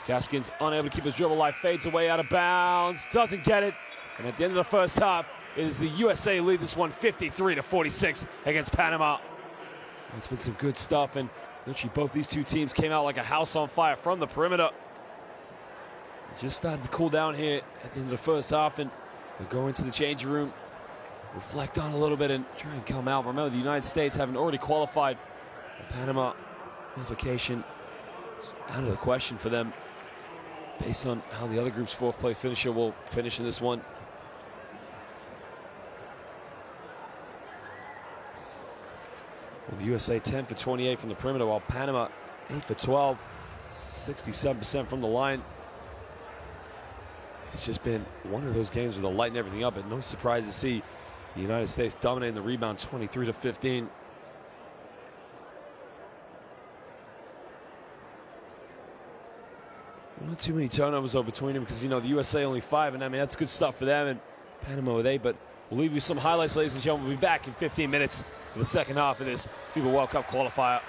Gaskins unable to keep his dribble alive. Fades away out of bounds. Doesn't get it. And at the end of the first half, it is the USA lead this one 53-46 against Panama. It's been some good stuff, and literally both these two teams came out like a house on fire from the perimeter. Just started to cool down here at the end of the first half, and we'll go into the changing room, reflect on a little bit, and try and come out. Remember, the United States having already qualified. The Panama qualification is out of the question for them based on how the other group's fourth place finisher will finish in this one. Well, the USA 10 for 28 from the perimeter, while Panama 8 for 12, 67% from the line. It's just been one of those games where they'll lighten everything up, and no surprise to see the United States dominating the rebound 23-15. Not too many turnovers though between them, because you know the USA only 5, and I mean that's good stuff for them, and Panama with 8. But we'll leave you some highlights, ladies and gentlemen. We'll be back in 15 minutes for the second half of this FIBA World Cup qualifier.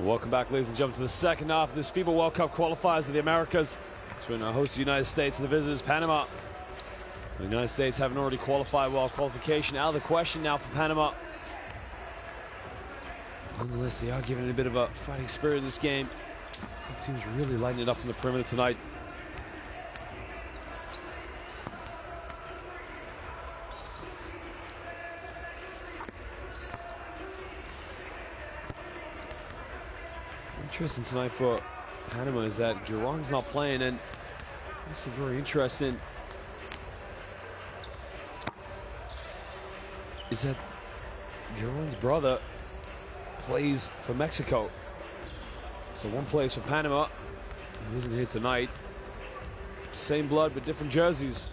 Welcome back, ladies and gentlemen, to the second half of this FIBA World Cup qualifiers of the Americas between our host, the United States, and the visitors, Panama. The United States haven't already qualified well. Qualification out of the question now for Panama. Nonetheless, they are giving it a bit of a fighting spirit in this game. Both teams really lighting it up from the perimeter tonight. Interesting tonight for Panama is that Giron's not playing, and also very interesting is that Giron's brother plays for Mexico. So one plays for Panama, he isn't here tonight. Same blood but different jerseys.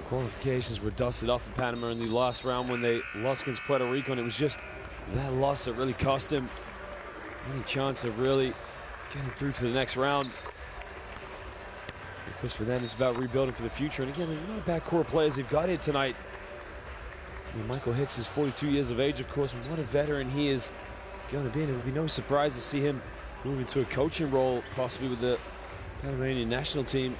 Qualifications were dusted off of Panama in the last round when they lost against Puerto Rico, and it was just that loss that really cost him any chance of really getting through to the next round. Of course, for them, it's about rebuilding for the future. And again, they're not bad core players they've got here tonight. I mean, Michael Hicks is 42 years of age, of course, and what a veteran he is going to be. And it would be no surprise to see him move into a coaching role, possibly with the Panamanian national team.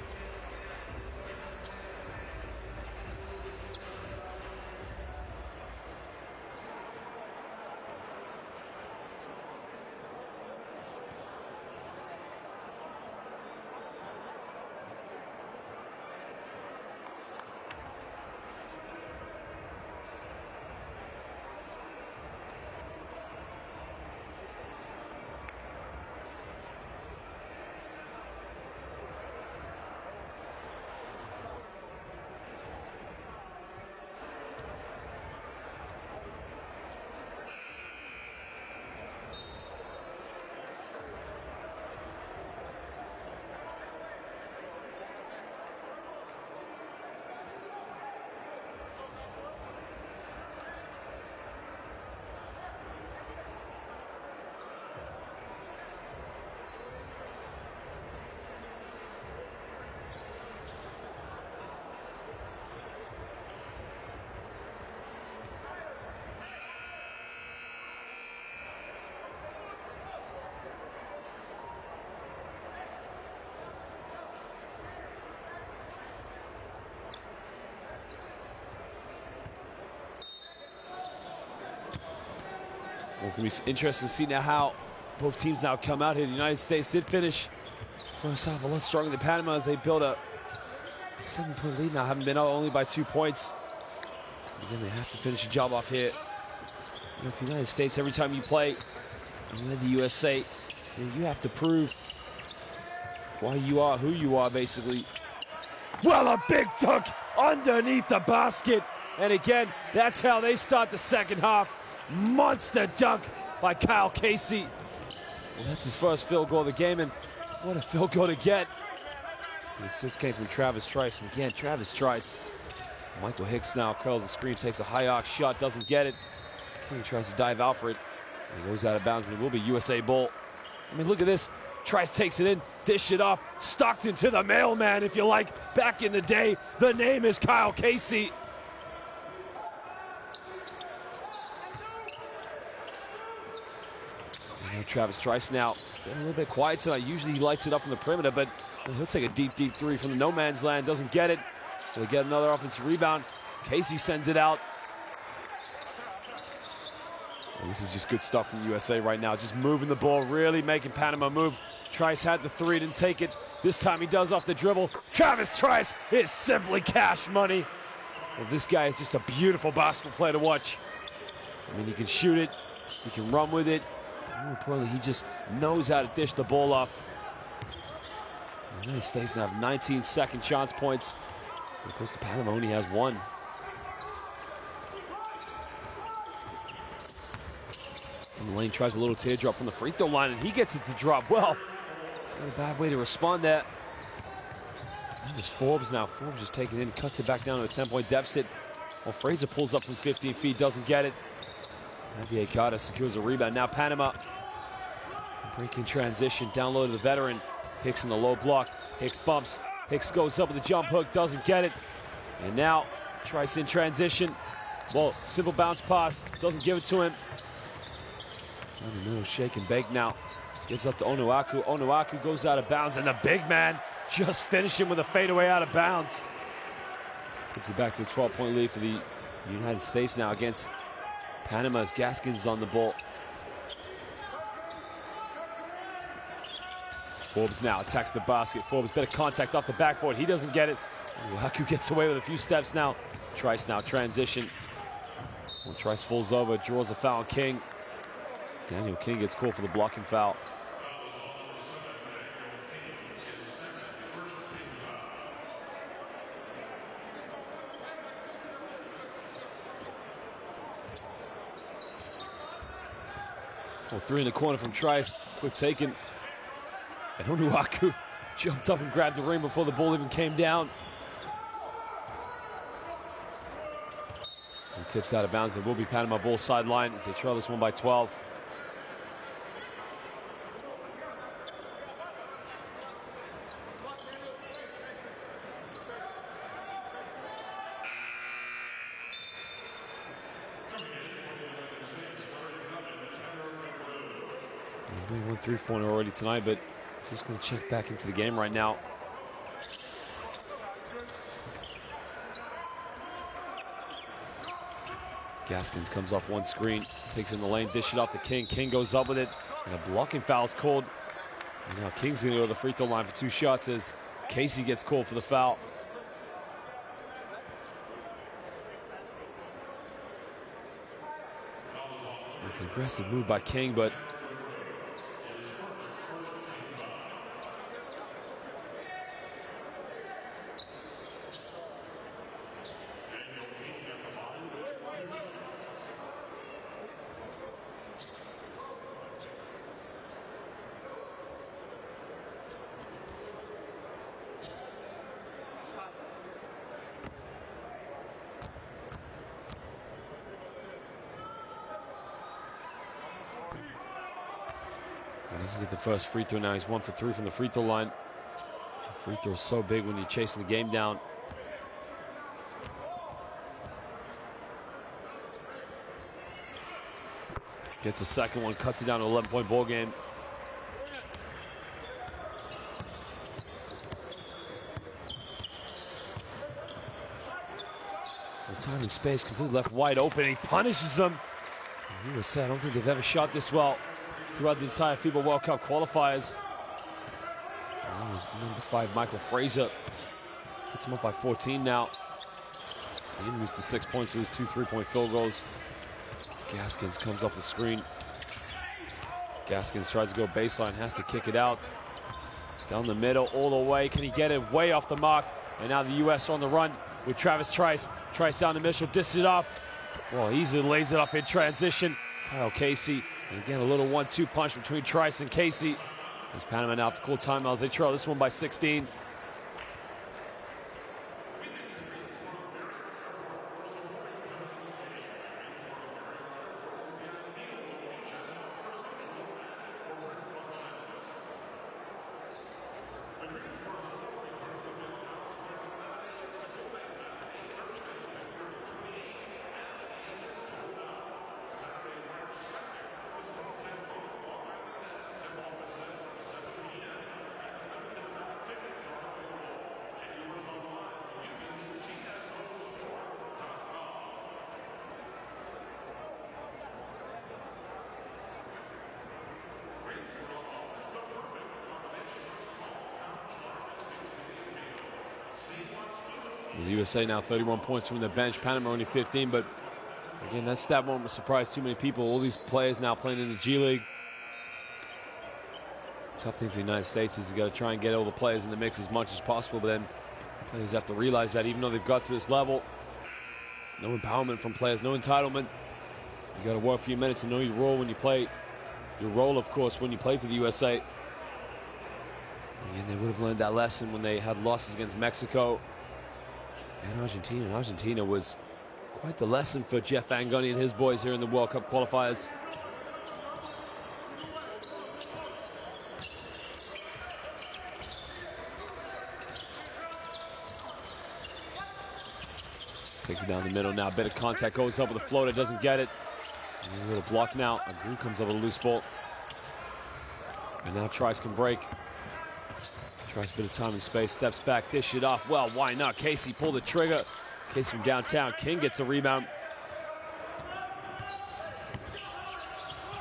It's going to be interesting to see now how both teams now come out here. The United States did finish first half a lot stronger than Panama as they build a 7-point lead now, having been out only by 2 points. Again, they have to finish the job off here. You know, for the United States, every time you play and you're the USA, you have to prove why you are who you are, basically. Well, a big dunk underneath the basket. And again, that's how they start the second half. Monster dunk by Kyle Casey. Well, that's his first field goal of the game, and what a field goal to get. The assist came from Travis Trice, and again, Travis Trice. Michael Hicks now curls the screen, takes a high arc shot, doesn't get it. King tries to dive out for it. He goes out of bounds, and it will be USA ball. I mean, look at this. Trice takes it in, dish it off, Stockton to the mailman, if you like. Back in the day, the name is Kyle Casey. Travis Trice now getting a little bit quiet tonight. Usually he lights it up from the perimeter, but he'll take a deep three from the no man's land. Doesn't get it. He'll get another offensive rebound. Casey sends it out. And this is just good stuff from USA right now. Just moving the ball, really making Panama move. Trice had the three, didn't take it. This time he does off the dribble. Travis Trice is simply cash money. Well, this guy is just a beautiful basketball player to watch. I mean, he can shoot it. He can run with it. More importantly, he just knows how to dish the ball off. The United States now have 19 second chance points, as opposed to Panama only has 1. And Lane tries a little teardrop from the free throw line, and he gets it to drop well. Not a bad way to respond there. And there's Forbes now. Forbes just taking it in, cuts it back down to a 10-point deficit. Well, Fraser pulls up from 15 feet, doesn't get it. Javier Carter secures a rebound. Now Panama. Breaking transition, down low to the veteran. Hicks in the low block. Hicks bumps. Hicks goes up with a jump hook, doesn't get it. And now Trice in transition. Well, simple bounce pass, doesn't give it to him. In the middle, shake and bake now. Gives up to Onuaku. Onuaku goes out of bounds, and the big man just finishing with a fadeaway out of bounds. Puts it back to a 12-point lead for the United States now against Panama's. Gaskins is on the ball. Forbes now attacks the basket. Forbes better contact off the backboard. He doesn't get it. Onuaku gets away with a few steps now. Trice now transition. When Trice falls over, draws a foul on King. Daniel King gets called for the blocking foul. Well, three in the corner from Trice. Quick taken. And Onuaku jumped up and grabbed the ring before the ball even came down. And tips out of bounds. It will be Panama ball sideline as they trail this one by 12. He's made one three-pointer already tonight, but he's just going to check back into the game right now. Gaskins comes off one screen, takes in the lane, dish it off to King. King goes up with it, and a blocking foul is called. And now King's going to go to the free throw line for 2 shots as Casey gets called for the foul. It's an aggressive move by King, but he doesn't get the first free throw now. He's 1 for 3 from the free throw line. The free throw is so big when you're chasing the game down. Gets a second one, cuts it down to an 11-point ball game. The time and space completely left wide open. He punishes them. And USA, I don't think they've ever shot this well throughout the entire FIBA World Cup qualifiers. And that was number 5, Michael Fraser. Gets him up by 14 now. He moves to 6 points with his 2 3-point field goals. Gaskins comes off the screen. Gaskins tries to go baseline, has to kick it out. Down the middle, all the way. Can he get it way off the mark? And now the U.S. are on the run with Travis Trice. Trice down the middle, dishes it off. Well, easily lays it up in transition. Kyle Casey. And again, a little 1-2 punch between Trice and Casey. As Panama now have to call timeouts. They trail this one by 16. The USA now 31 points from the bench. Panama only 15, but again, that stat won't surprise too many people. All these players now playing in the G League. Tough thing for the United States is you got to try and get all the players in the mix as much as possible, but then players have to realize that even though they've got to this level, no empowerment from players, no entitlement. You got to work for your minutes and know your role when you play. Your role, of course, when you play for the USA. And they would have learned that lesson when they had losses against Mexico and Argentina. And Argentina was quite the lesson for Jeff Van Gundy and his boys here in the World Cup qualifiers. Takes it down the middle now. Bit of contact, goes up with a floater, doesn't get it. And a little block now. Agu comes up with a loose ball. And now Trice can break. Tries a bit of time and space, steps back, dish it off. Well, why not? Casey pulled the trigger. Casey from downtown. King gets a rebound.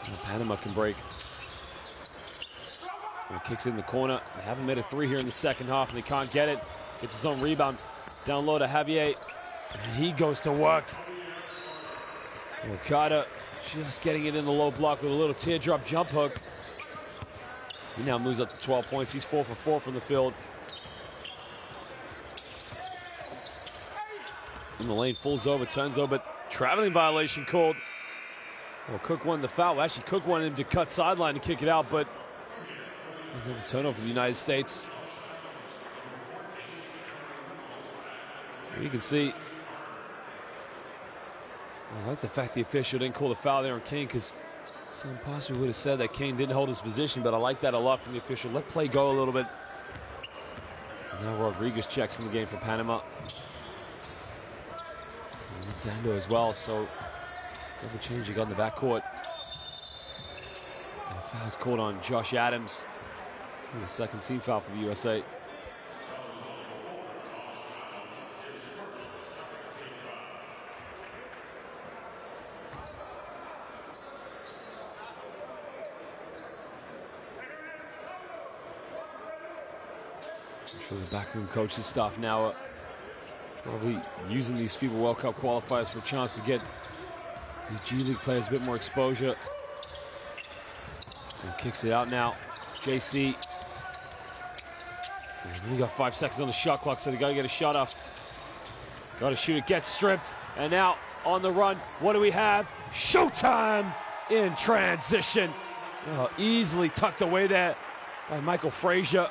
And Panama can break. And kicks it in the corner. They haven't made a three here in the second half, and they can't get it. Gets his own rebound. Down low to Javier. And he goes to work. Okada just getting it in the low block with a little teardrop jump hook. He now moves up to 12 points. He's 4 for 4 from the field. In the lane, falls over, turns over. Traveling violation called. Well, Cook won the foul. Actually, Cook wanted him to cut sideline to kick it out, but a turnover for the United States. You can see, I like the fact the official didn't call the foul there on King, because some possibly would have said that Kane didn't hold his position, but I like that a lot from the official. Let play go a little bit. And now Rodriguez checks in the game for Panama. And Zando as well, so double changing on the backcourt. And a foul's called on Josh Adams. The second team foul for the USA. For the backroom coaching staff now probably using these FIBA World Cup qualifiers for a chance to get the G League players a bit more exposure. And kicks it out now. JC. We got 5 seconds on the shot clock, so they got to get a shot off. Got to shoot it, gets stripped, and now on the run. What do we have? Showtime in transition. Oh, easily tucked away there by Michael Frazier.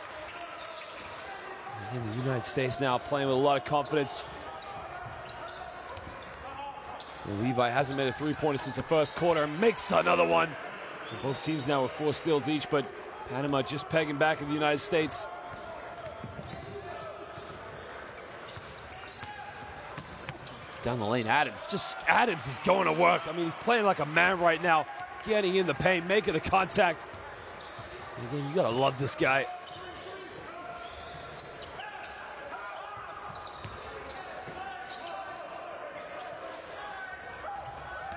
And the United States now playing with a lot of confidence. And Levi hasn't made a three-pointer since the first quarter. Makes another one. And both teams now with 4 steals each, but Panama just pegging back in the United States. Down the lane, Adams is going to work. I mean, he's playing like a man right now. Getting in the paint, making the contact. And again, you gotta love this guy.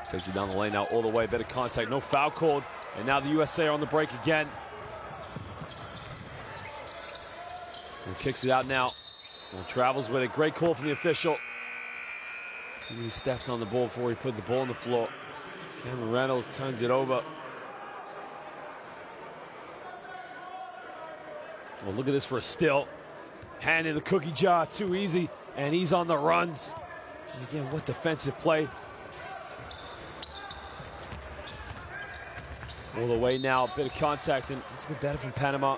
Takes it down the lane now all the way, better contact, no foul called. And now the USA are on the break again. And kicks it out now. And travels with it, great call from the official. Too many steps on the ball before he put the ball on the floor. Cameron Reynolds turns it over. Well, look at this for a steal. Hand in the cookie jar, too easy. And he's on the runs. And again, what defensive play. All the way now, a bit of contact, and it's a bit better from Panama.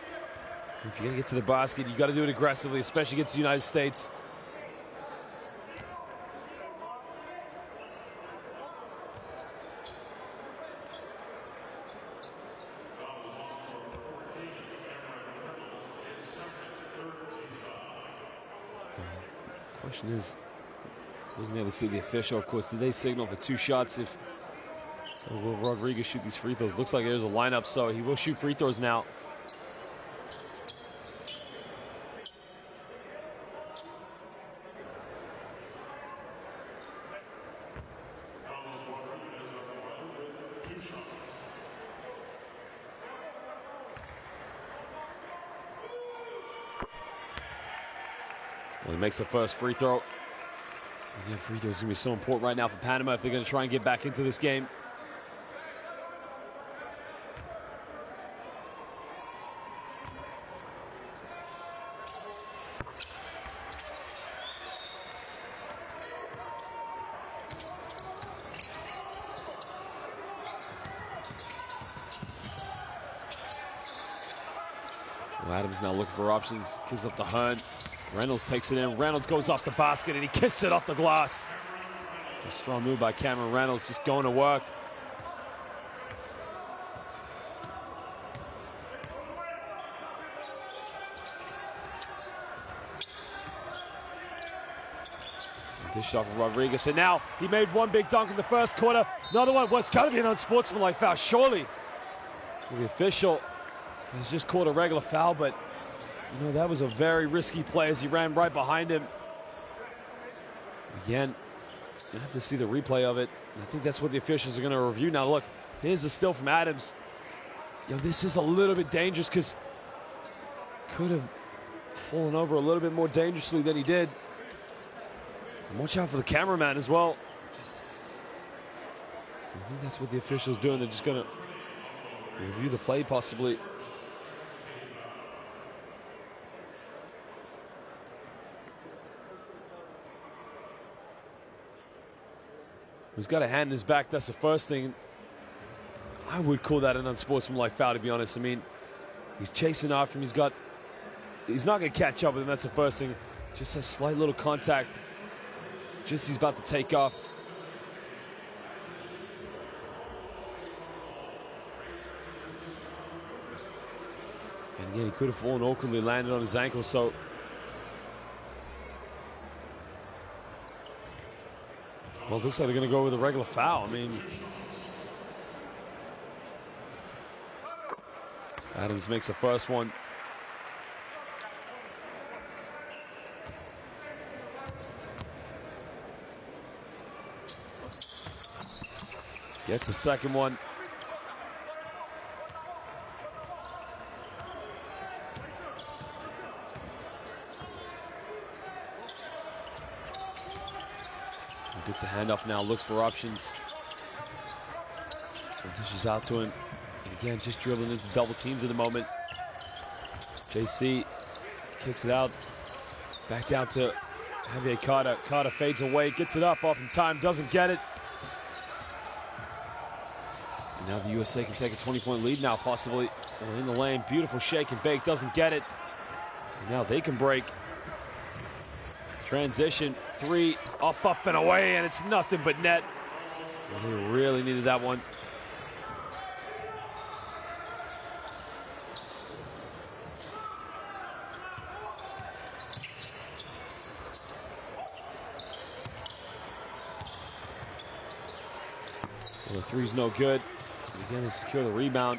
If you're gonna get to the basket, you gotta do it aggressively, especially against the United States. Question is, wasn't able to see the official, of course. Did they signal for 2 shots? If so, will Rodriguez shoot these free throws? Looks like there's a lineup, so he will shoot free throws now. Well, he makes the first free throw. Again, free throws are going to be so important right now for Panama if they're going to try and get back into this game. Well, Adams now looking for options, gives up to Hearn. Reynolds takes it in. Reynolds goes off the basket and he kissed it off the glass. A strong move by Cameron Reynolds, just going to work. Dish off of Rodriguez, and now he made one big dunk in the first quarter. Another one. Well, it's got to be an unsportsmanlike foul, surely. The official has just called a regular foul, but you know, that was a very risky play as he ran right behind him. Again, you have to see the replay of it. I think that's what the officials are going to review now. Look, here's the steal from Adams. You know, this is a little bit dangerous because could have fallen over a little bit more dangerously than he did. And watch out for the cameraman as well. I think that's what the official's doing. They're just going to review the play possibly. He's got a hand in his back. That's the first thing. I would call that an unsportsmanlike foul, to be honest. I mean, he's chasing after him. He's not going to catch up with him. That's the first thing. Just a slight little contact. Just he's about to take off. And again, he could have fallen awkwardly, landed on his ankle, so. Well, it looks like they're going to go with a regular foul. I mean, Adams makes the first one. Gets a second one. Gets a handoff now, looks for options. And dishes out to him. And again, just dribbling into double teams at the moment. JC kicks it out. Back down to Javier Carter. Carter fades away, gets it up off in time, doesn't get it. And now the USA can take a 20-point lead now, possibly. In the lane, beautiful shake and bake, doesn't get it. And now they can break. Transition, three, up, and away, and it's nothing but net. Well, they really needed that one. Well, the three's no good. And again, they secure the rebound.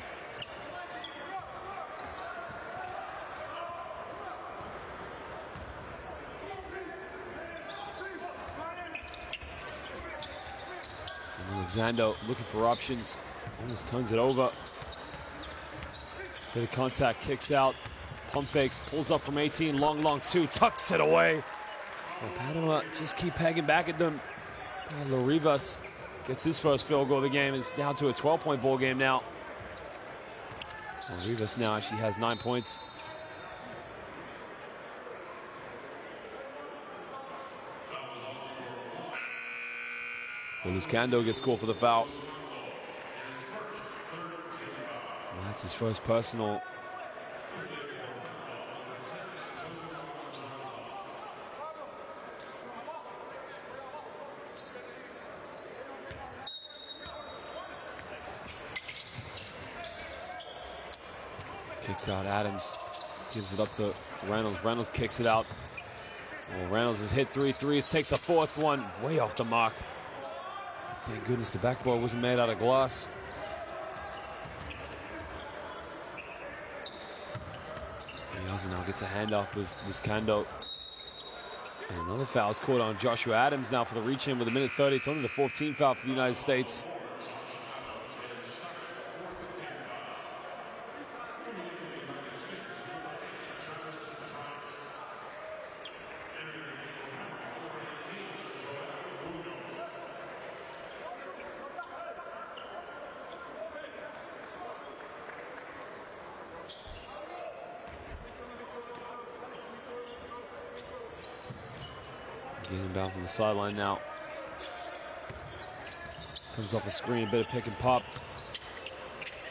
Alexander looking for options, almost turns it over. Bit of contact, kicks out, pump fakes, pulls up from 18, long two, tucks it away. Well, Panama just keep hanging back at them. Pablo Rivas gets his first field goal of the game. It's down to a 12-point ball game now. Well, Rivas now actually has 9 points. Well, Luzcando gets called for the foul. Well, that's his first personal. Kicks out Adams. Gives it up to Reynolds. Reynolds kicks it out. Well, Reynolds has hit 3 threes, takes a fourth one, way off the mark. Thank goodness the backboard wasn't made out of glass. He now gets a handoff with Luzcando. And another foul is called on Joshua Adams now for the reach in with 1:30. It's only the 14th foul for the United States. Getting down from the sideline now. Comes off a screen, a bit of pick and pop.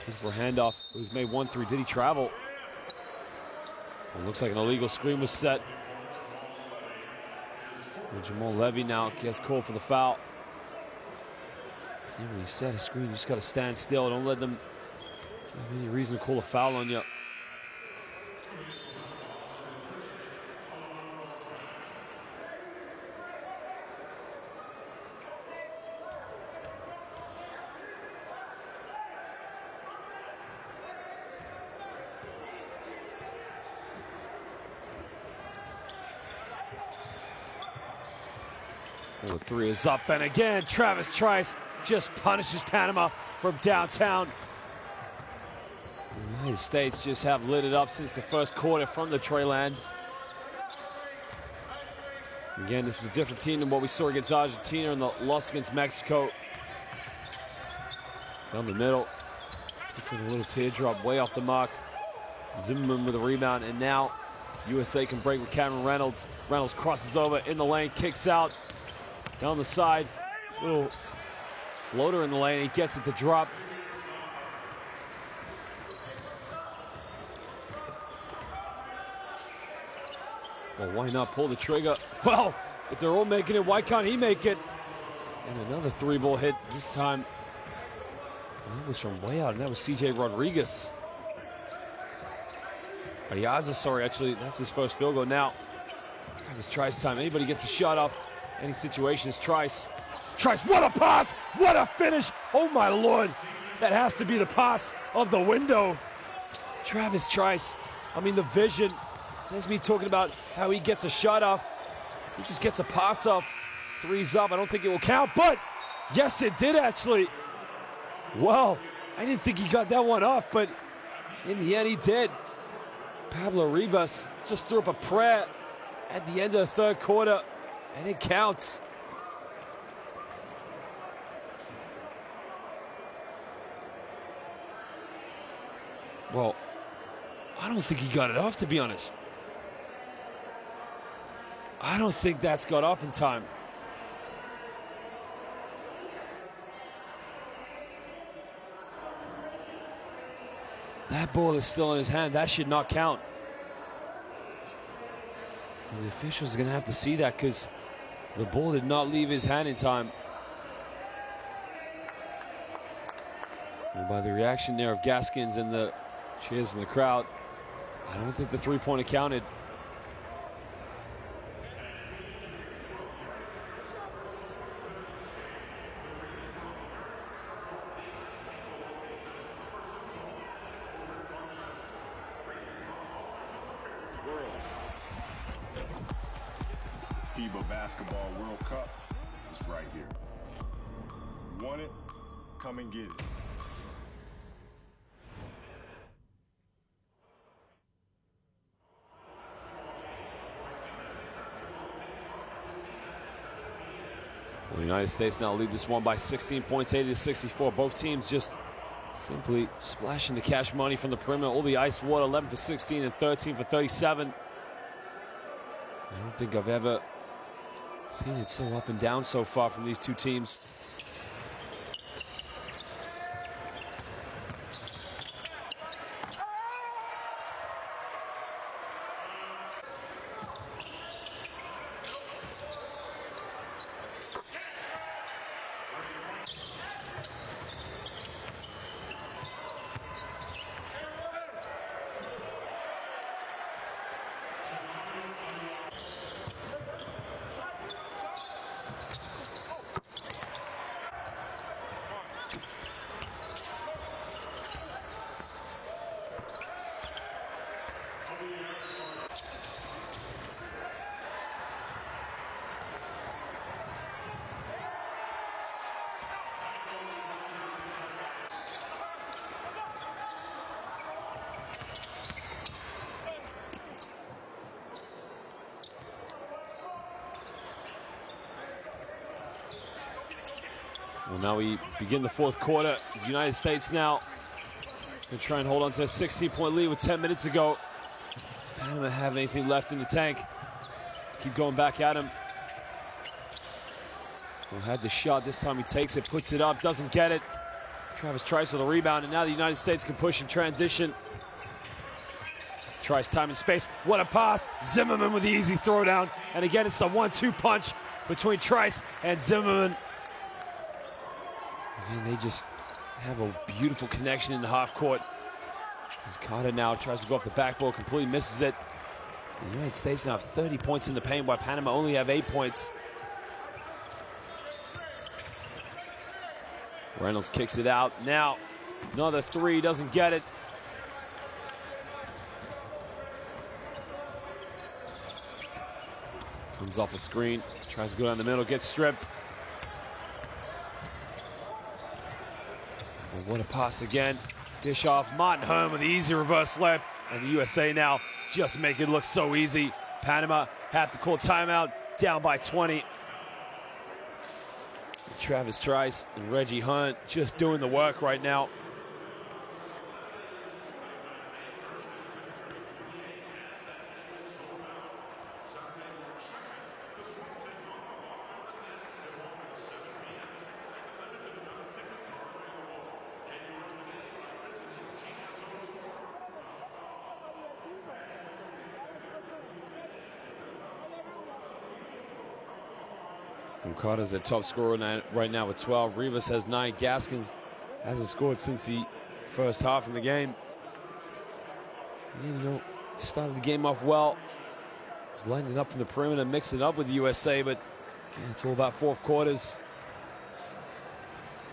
Looking for a handoff. It was made 1-3. Did he travel? It looks like an illegal screen was set. And Jamal Levy now gets called for the foul. Yeah, when you set a screen, you just got to stand still. Don't let them have any reason to call a foul on you. Well, the three is up, and again, Travis Trice just punishes Panama from downtown. The United States just have lit it up since the first quarter from the tray land. Again, this is a different team than what we saw against Argentina in the loss against Mexico. Down the middle, it's a little teardrop way off the mark. Zimmerman with a rebound, and now USA can break with Cameron Reynolds. Reynolds crosses over in the lane, kicks out. Down the side, little floater in the lane. He gets it to drop. Well, why not pull the trigger? Well, if they're all making it, why can't he make it? And another three-ball hit this time. That was from way out, and that was C.J. Rodriguez. Ayaza, sorry, actually, that's his first field goal now. Travis Trice time. Anybody gets a shot off any situation is Trice. Trice, what a pass! What a finish! Oh my Lord! That has to be the pass of the window. Travis Trice, I mean the vision. That's me talking about how he gets a shot off. He just gets a pass off. Three's up, I don't think it will count, but yes it did actually. Well, I didn't think he got that one off, but in the end he did. Pablo Rivas just threw up a prayer at the end of the third quarter. And it counts. Well, I don't think he got it off, to be honest. I don't think that's got off in time. That ball is still in his hand. That should not count. And the officials are going to have to see that because the ball did not leave his hand in time. And by the reaction there of Gaskins and the cheers in the crowd, I don't think the three-pointer counted. FIBA Basketball World Cup is right here. You want it? Come and get it. Well, the United States now lead this one by 16 points, 80-64. Both teams just simply splashing the cash money from the perimeter. All the ice water, 11 for 16 and 13 for 37. I don't think I've ever seen it so up and down so far from these two teams. Well, now we begin the fourth quarter. The United States now going to try and hold on to a 16-point lead with 10 minutes to go. Does Panama have anything left in the tank? Keep going back at him. Well, had the shot. This time he takes it, puts it up, doesn't get it. Travis Trice with a rebound, and now the United States can push in transition. Tries time and space. What a pass. Zimmerman with the easy throwdown. And again, it's the 1-2 punch between Trice and Zimmerman. And they just have a beautiful connection in the half court. As Carter now tries to go off the backboard, completely misses it. The United States now have 30 points in the paint, while Panama only have 8 points. Reynolds kicks it out. Now, another three, doesn't get it. Comes off a screen, tries to go down the middle, gets stripped. And what a pass again. Dish off, Martin Hearn with the easy reverse layup. And the USA now just make it look so easy. Panama have to call timeout, down by 20. Travis Trice and Reggie Hunt just doing the work right now. Carter's a top scorer right now with 12. Rivas has 9. Gaskins hasn't scored since the first half in the game. And, you know, started the game off well. Was lining up from the perimeter, mixing it up with the USA, but again, it's all about fourth quarters.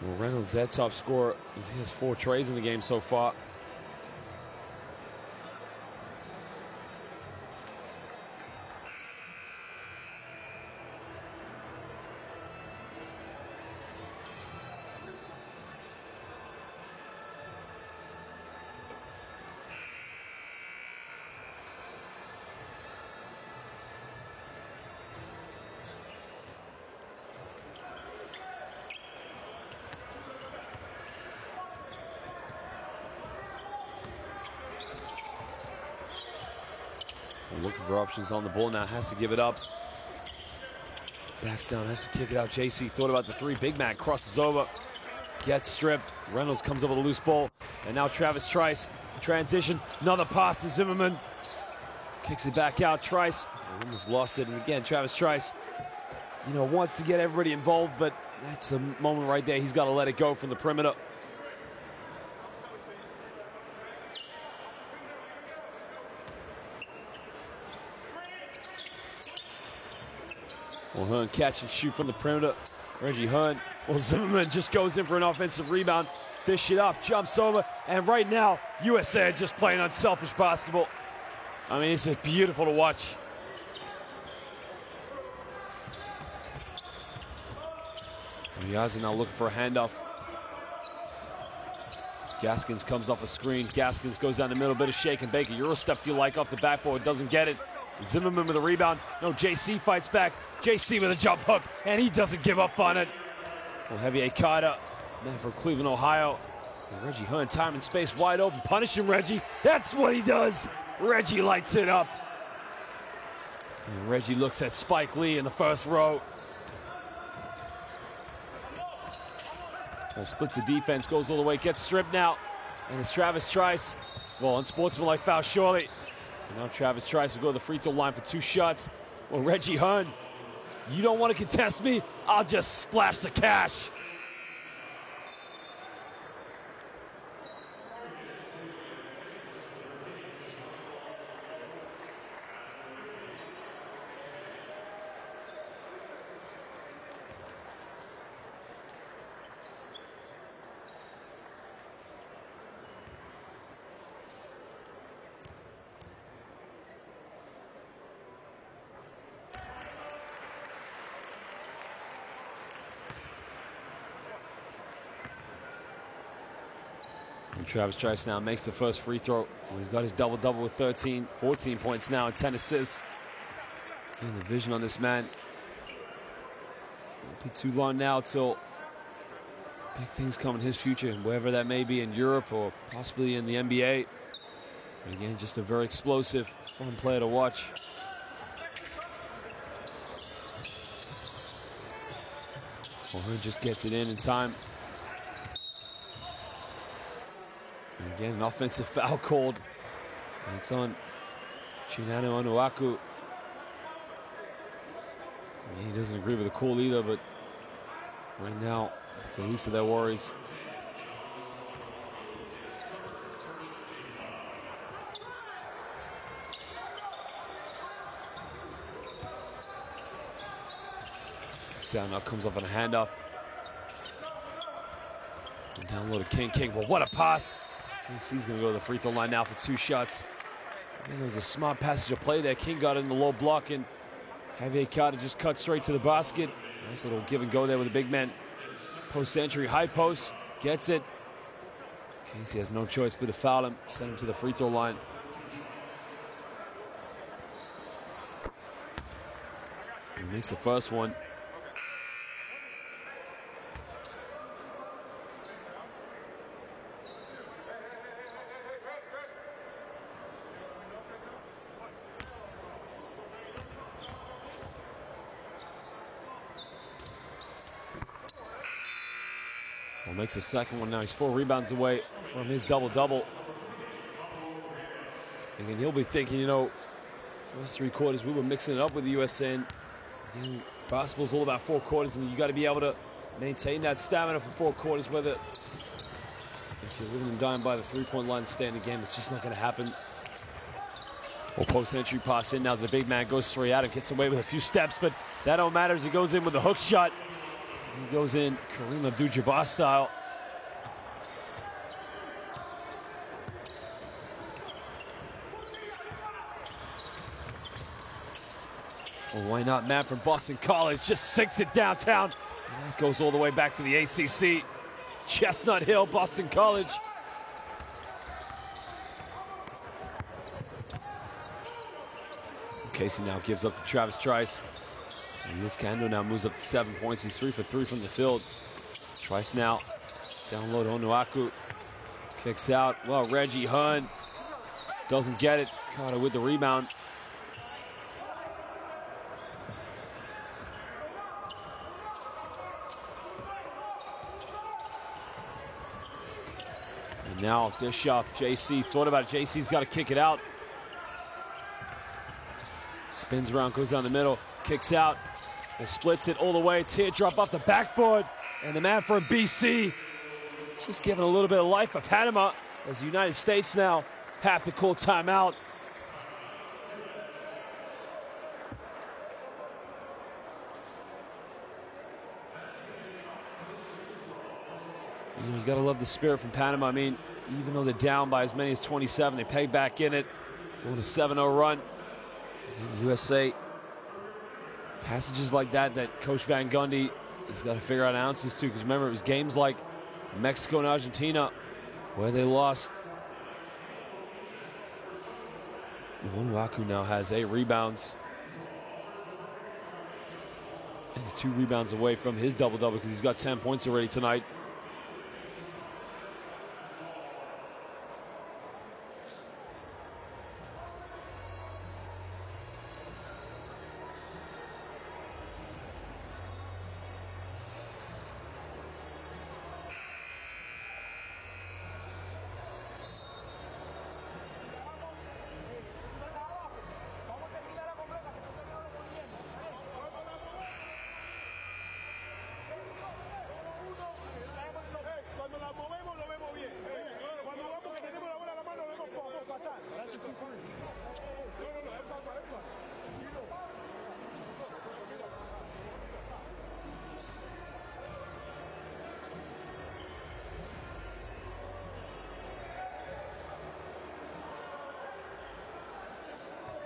Well, Reynolds, their top scorer, he has 4 trays in the game so far. Looking for options on the ball now, has to give it up. Backs down, has to kick it out. JC thought about the three. Big man crosses over, gets stripped. Reynolds comes over the loose ball. And now Travis Trice, transition, another pass to Zimmerman. Kicks it back out, Trice almost lost it. And again, Travis Trice, you know, wants to get everybody involved, but that's a moment right there. He's got to let it go from the perimeter. Well, Hearn catch and shoot from the perimeter. Reggie Hearn. Well, Zimmerman just goes in for an offensive rebound. Dish it off, jumps over, and right now, USA are just playing unselfish basketball. I mean, it's just beautiful to watch. Yaza now looking for a handoff. Gaskins comes off a screen. Gaskins goes down the middle, bit of shake and bake. A Euro step, feel like, off the backboard, doesn't get it. Zimmerman with a rebound. No, JC fights back. JC with a jump hook, and he doesn't give up on it. Well, Javier Carter, man for Cleveland, Ohio. And Reggie Hearn, time and space, wide open, punishing Reggie. That's what he does. Reggie lights it up. And Reggie looks at Spike Lee in the first row. Well, splits the defense, goes all the way, gets stripped now. And it's Travis Trice. Well, unsportsmanlike foul, surely. So now Travis Trice will go to the free throw line for 2 shots. Well, Reggie Hearn, you don't want to contest me? I'll just splash the cash. And Travis Trice now makes the first free throw. He's got his double-double with 14 points now and 10 assists. Again, the vision on this man. Won't be too long now till big things come in his future, wherever that may be, in Europe or possibly in the NBA. But again, just a very explosive, fun player to watch. Hearn just gets it in time. And again, an offensive foul called. And it's on Chinano Onuaku. He doesn't agree with the call either, but right now, it's the least of their worries. Sound now comes off on a handoff. And down low to King. Well, what a pass. JC's going to go to the free throw line now for 2 shots. And there was a smart passage of play there. King got in the low block, and Javier Carter just cut straight to the basket. Nice little give and go there with the big man. Post entry, high post, gets it. Casey has no choice but to foul him, send him to the free throw line. He makes the first one. Well, makes the second one now. He's 4 rebounds away from his double-double. And he'll be thinking, you know, first 3 quarters we were mixing it up with the USA. And basketball's all about 4 quarters, and you got to be able to maintain that stamina for 4 quarters. Whether if you're living and dying by the 3-point line, stay in the game, it's just not going to happen. Well, post entry pass in now. The big man goes straight at him, gets away with a few steps, but that don't matter as he goes in with the hook shot. He goes in Kareem Abdul-Jabbar style. Well, why not? Man from Boston College just sinks it downtown. And that goes all the way back to the ACC. Chestnut Hill, Boston College. Casey now gives up to Travis Trice. And Lizcando now moves up to 7 points. He's 3 for 3 from the field. Trice now down low to Onuaku. Kicks out. Well, Reggie Hunt doesn't get it. Carter with the rebound. And now dish off. JC thought about it. JC's got to kick it out. Spins around, goes down the middle, kicks out, and splits it all the way. Teardrop off the backboard, and the man from BC just giving a little bit of life for Panama as the United States now have to call timeout. You gotta love the spirit from Panama. I mean, even though they're down by as many as 27, they peg back in it, going to 7-0 run. And USA, passages like that Coach Van Gundy has got to figure out ounces to, because remember, it was games like Mexico and Argentina where they lost. Onuaku now has 8 rebounds. And he's 2 rebounds away from his double-double because he's got 10 points already tonight.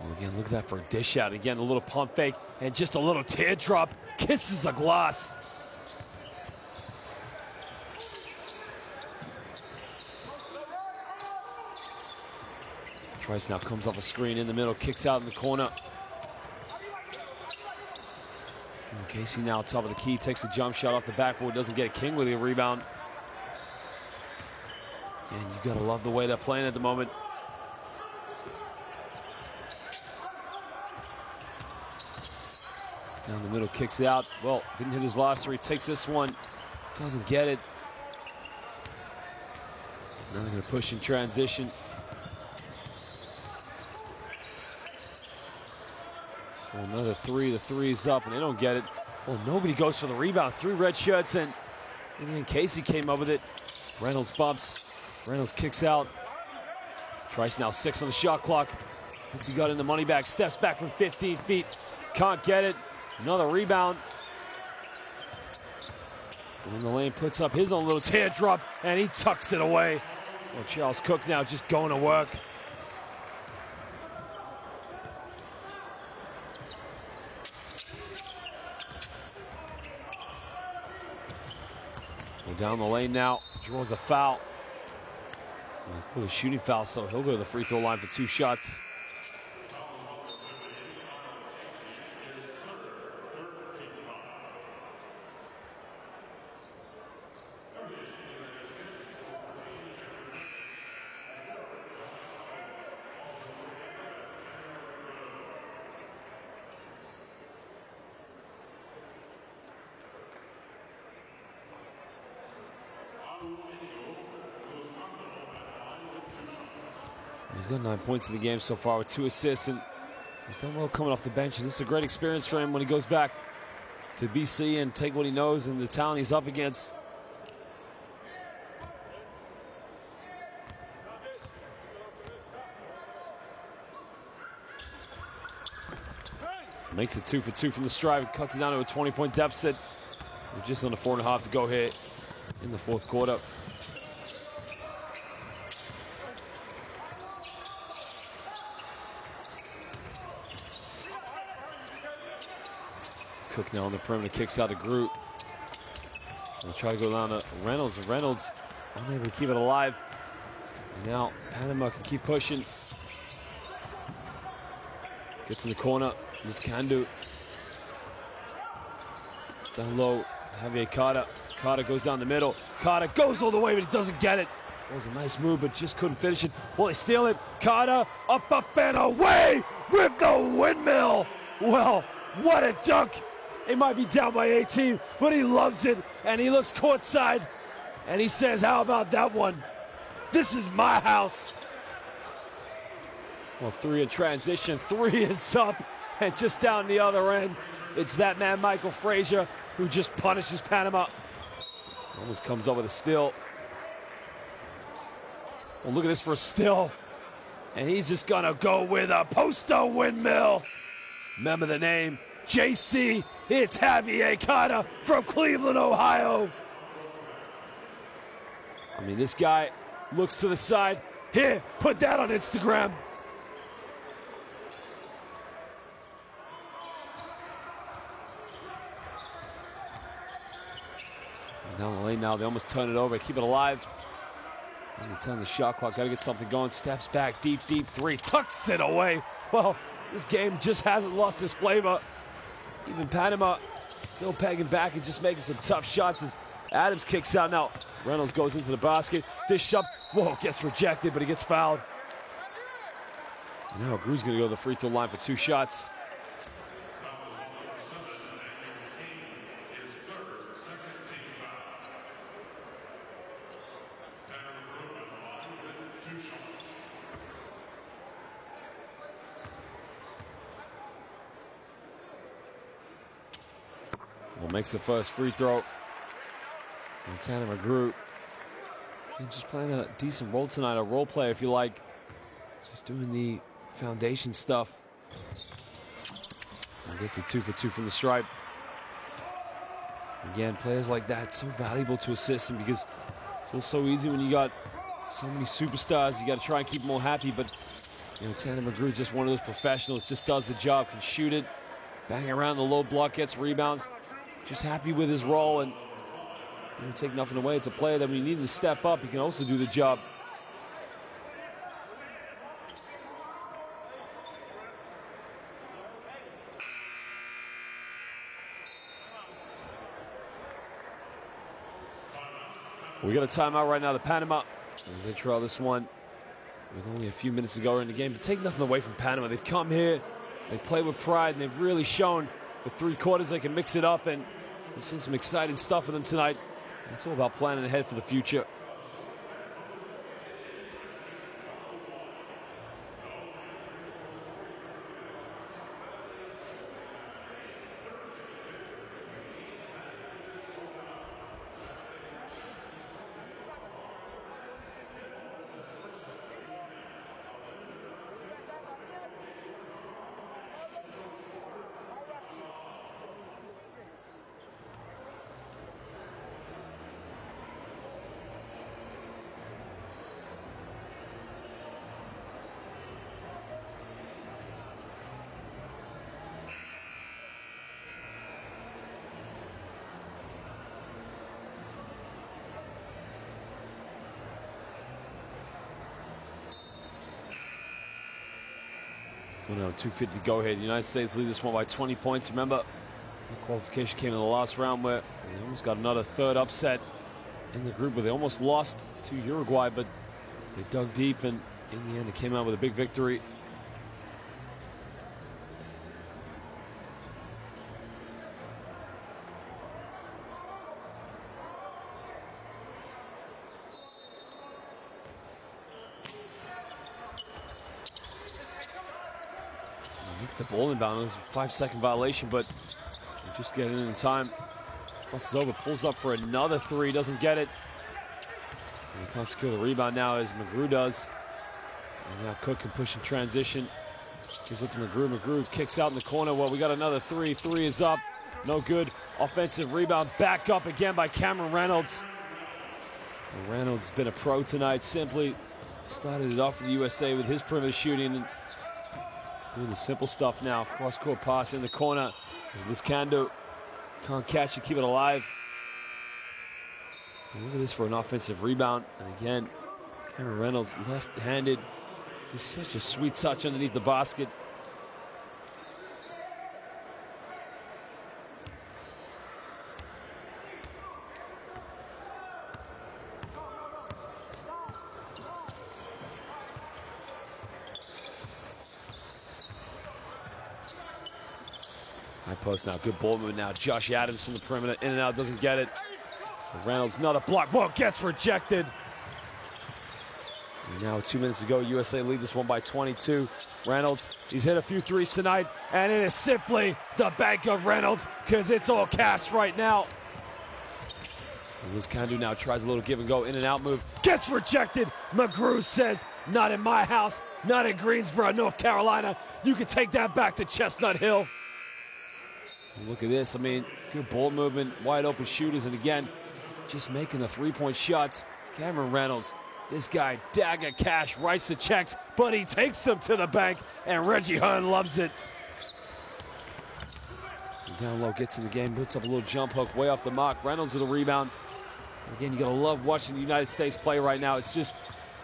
Well, again, look at that for a dish out. Again, a little pump fake and just a little teardrop. Kisses the glass. Trice now comes off a screen in the middle, kicks out in the corner. And Casey now top of the key, takes a jump shot off the backboard, doesn't get it. King with a rebound. And you gotta love the way they're playing at the moment. Down the middle, kicks it out. Well, didn't hit his last 3, takes this one, doesn't get it. Now they're gonna push in transition. Well, another three. The three's up, and they don't get it. Well, nobody goes for the rebound. 3 red shirts, and then Casey came up with it. Reynolds bumps. Reynolds kicks out. Trice now 6 on the shot clock. Once he got in the money bag, steps back from 15 feet. Can't get it. Another rebound. In the lane, puts up his own little teardrop, and he tucks it away. Well, Charles Cook now just going to work. Well, down the lane now, draws a foul. Well, a shooting foul, so he'll go to the free throw line for 2 shots. He's got 9 points in the game so far with 2 assists, and he's done well coming off the bench. And this is a great experience for him when he goes back to BC and take what he knows and the talent he's up against. Makes it 2 for 2 from the stripe, cuts it down to a 20-point deficit. We're just under 4.5 to go here in the 4th quarter. Cook now on the perimeter, kicks out to Groot. They'll try to go down to Reynolds. Reynolds unable to keep it alive. And now Panama can keep pushing. Gets in the corner. This can do. Down low, Javier Carter. Carter goes down the middle. Carter goes all the way, but he doesn't get it. It was a nice move, but just couldn't finish it. Well, they steal it. Carter up, and away with the windmill. Well, what a dunk. They might be down by 18, but he loves it, and he looks courtside, and he says, how about that one? This is my house. Well, 3 in transition, 3 is up, and just down the other end, it's that man, Michael Frazier, who just punishes Panama. Almost comes up with a steal. Well, look at this for a steal. And he's just gonna go with a poster windmill. Remember the name, JC, it's Javier Carter from Cleveland, Ohio. I mean, this guy looks to the side. Here, put that on Instagram. Down the lane now, they almost turn it over, keep it alive. And it's on the shot clock, gotta get something going. Steps back, deep 3, tucks it away. Well, this game just hasn't lost its flavor. Even Panama still pegging back and just making some tough shots as Adams kicks out. Now Reynolds goes into the basket. Dish up, whoa, gets rejected, but he gets fouled. Now Gru's gonna go to the free throw line for 2 shots. Well, makes the first free throw. Montana McGrew just playing a decent role tonight, a role player if you like. Just doing the foundation stuff. And gets a 2 for 2 from the stripe. Again, players like that, so valuable to a system because it's so easy when you got so many superstars. You got to try and keep them all happy, but Tanner McGrew, just one of those professionals, just does the job, can shoot it, bang around the low block, gets rebounds. Just happy with his role and take nothing away. It's a player that when you need to step up, he can also do the job. We got a timeout right now to Panama as they trail this one with only a few minutes to go in the game. But take nothing away from Panama. They've come here, they play with pride, and they've really shown for 3 quarters they can mix it up, and we've seen some exciting stuff for them tonight. It's all about planning ahead for the future. Well, no, 2:50 to go here. The United States lead this one by 20 points. Remember, the qualification came in the last round where they almost got another third upset in the group where they almost lost to Uruguay, but they dug deep and in the end they came out with a big victory. The ball inbound. It was a 5-second violation, but they just get it in time. Crosses over, pulls up for another three, doesn't get it. And he can't secure the rebound now as McGrew does. And now Cook can push in transition. Gives it to McGrew. McGrew kicks out in the corner. Well, we got another three. Three is up. No good. Offensive rebound. Back up again by Cameron Reynolds. And Reynolds has been a pro tonight. Simply started it off for the USA with his perimeter shooting. And doing the simple stuff now. Cross-court pass in the corner. Liscando can't catch it, keep it alive. And look at this for an offensive rebound. And again, Cameron Reynolds left-handed. He's such a sweet touch underneath the basket. High post now, good ball movement now. Josh Adams from the perimeter, in and out, doesn't get it. So Reynolds, another block, whoa, gets rejected. And now 2 minutes to go, USA lead this one by 22. Reynolds, he's hit a few threes tonight, and it is simply the bank of Reynolds, because it's all cash right now. Liscando now tries a little give and go, in and out move, gets rejected. McGrew says, not in my house, not in Greensboro, North Carolina. You can take that back to Chestnut Hill. Look at this, I mean, good ball movement, wide open shooters, and again, just making the three-point shots. Cameron Reynolds, this guy, dagger cash, writes the checks, but he takes them to the bank, and Reggie Hearn loves it. And down low, gets in the game, puts up a little jump hook, way off the mark. Reynolds with a rebound. Again, you gotta love watching the United States play right now. It's just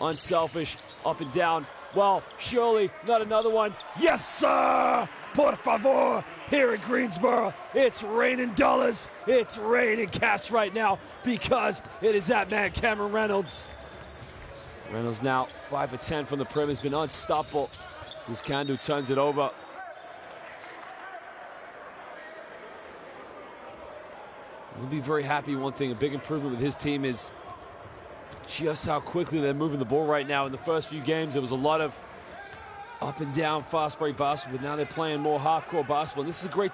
unselfish, up and down. Well, surely not another one. Yes, sir! Por favor! Here in Greensboro, it's raining dollars. It's raining cash right now because it is that man, Cameron Reynolds. Reynolds now 5 of 10 from the perimeter. Has been unstoppable. Liscando turns it over. We'll be very happy. One thing, a big improvement with his team is just how quickly they're moving the ball right now. In the first few games, there was a lot of up and down fast break basketball, but now they're playing more half-court basketball. And this is a great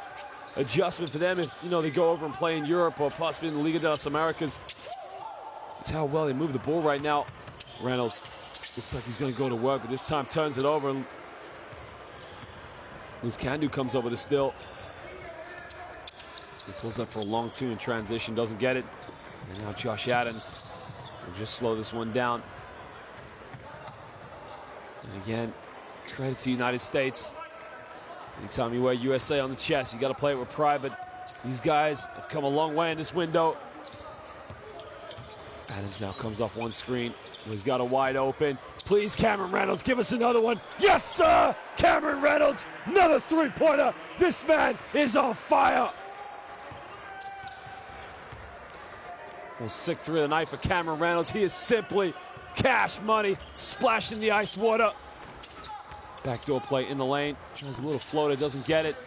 adjustment for them if, you know, they go over and play in Europe or possibly in the Liga de las Americas. It's how well they move the ball right now. Reynolds looks like he's going to go to work, but this time turns it over. And Liscando comes up with a steal. He pulls up for a long two in transition, doesn't get it. And now Josh Adams will just slow this one down. And again, credit to the United States. Anytime you wear USA on the chest, you got to play it with pride, but these guys have come a long way in this window. Adams now comes off one screen. He's got a wide open. Please, Cameron Reynolds, give us another one. Yes, sir! Cameron Reynolds, another three-pointer. This man is on fire. Well, sick three of the night for Cameron Reynolds. He is simply cash money, splashing the ice water. Backdoor play in the lane. Tries a little floater, doesn't get it.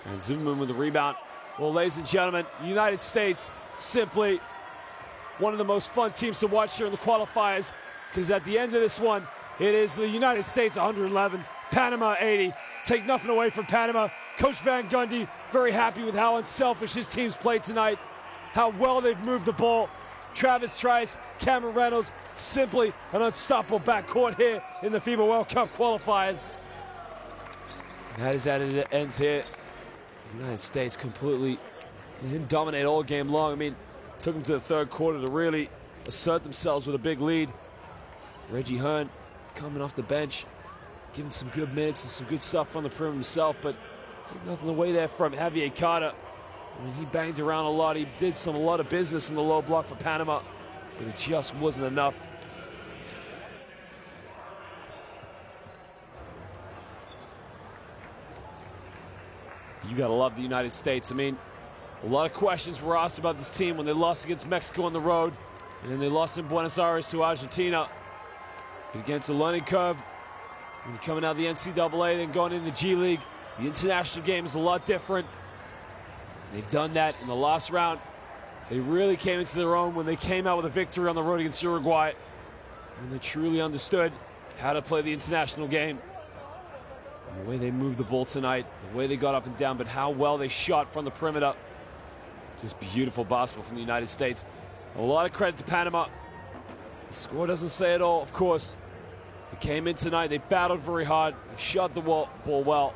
And Zimmerman with the rebound. Well, ladies and gentlemen, the United States simply one of the most fun teams to watch here in the qualifiers, because at the end of this one, it is the United States 111, Panama 80. Take nothing away from Panama. Coach Van Gundy, very happy with how unselfish his team's played tonight, how well they've moved the ball. Travis Trice, Cameron Reynolds, simply an unstoppable backcourt here in the FIBA World Cup qualifiers. And that is at it ends here. The United States completely didn't dominate all game long. I mean, took them to the third quarter to really assert themselves with a big lead. Reggie Hearn coming off the bench, giving some good minutes and some good stuff from the perimeter himself, but take nothing away there from Javier Carter. I mean, he banged around a lot. He did a lot of business in the low block for Panama, but it just wasn't enough. You got to love the United States. I mean, a lot of questions were asked about this team when they lost against Mexico on the road, and then they lost in Buenos Aires to Argentina. But against the learning curve, when you're coming out of the NCAA, then going into the G League, the international game is a lot different. They've done that in the last round. They really came into their own when they came out with a victory on the road against Uruguay, when they truly understood how to play the international game. And the way they moved the ball tonight, the way they got up and down, but how well they shot from the perimeter. Just beautiful basketball from the United States. A lot of credit to Panama. The score doesn't say it all, of course. They came in tonight, they battled very hard, they shot the ball well.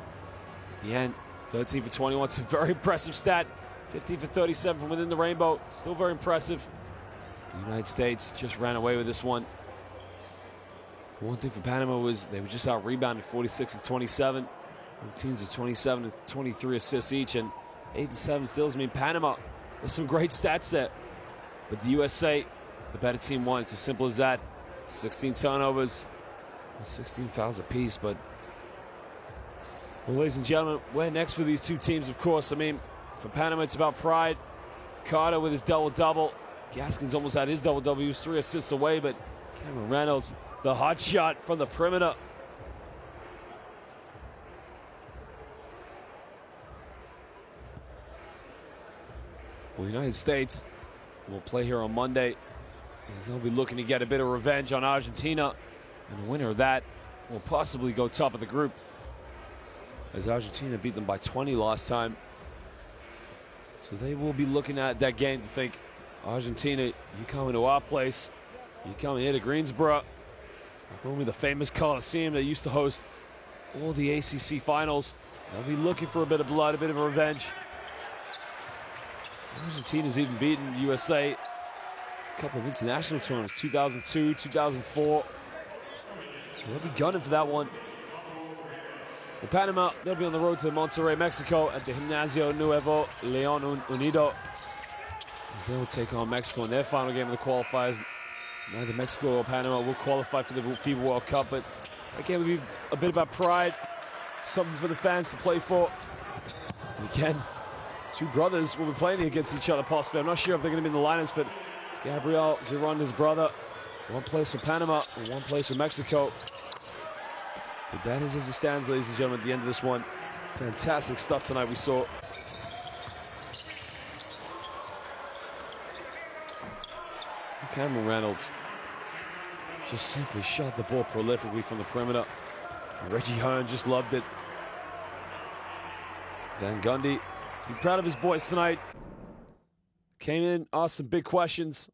At the end, 13 for 21, it's a very impressive stat. 15 for 37 from within the rainbow, still very impressive. The United States just ran away with this one. One thing for Panama was they were just out-rebounded 46 to 27. The teams with 27 and 23 assists each, and 8 and 7 steals. I mean, Panama, there's some great stats there. But the USA, the better team won. It's as simple as that. 16 turnovers, 16 fouls apiece. But, well, ladies and gentlemen, where next for these two teams, of course? I mean, for Panama, it's about pride. Carter with his double-double. Gaskins almost had his double-double. He was 3 assists away, but Cameron Reynolds, the hot shot from the perimeter. Well, the United States will play here on Monday, as they'll be looking to get a bit of revenge on Argentina. And the winner of that will possibly go top of the group, as Argentina beat them by 20 last time. So they will be looking at that game to think, Argentina, you coming to our place, you coming here to Greensboro, only the famous Coliseum that used to host all the ACC finals. They'll be looking for a bit of blood, a bit of a revenge. Argentina's even beaten the USA a couple of international tournaments, 2002, 2004. So they'll be gunning for that one. For Panama, they'll be on the road to Monterrey, Mexico at the Gimnasio Nuevo León Unido, as they will take on Mexico in their final game of the qualifiers. Neither Mexico or Panama will qualify for the FIBA World Cup, but that game will be a bit about pride, something for the fans to play for. And again, two brothers will be playing against each other possibly. I'm not sure if they're going to be in the lineups, but Gabriel Giron, his brother, one place for Panama and one place for Mexico. But that is as it stands, ladies and gentlemen, at the end of this one. Fantastic stuff tonight we saw. Cameron Reynolds just simply shot the ball prolifically from the perimeter. Reggie Hearn just loved it. Van Gundy, be proud of his boys tonight. Came in, asked some big questions.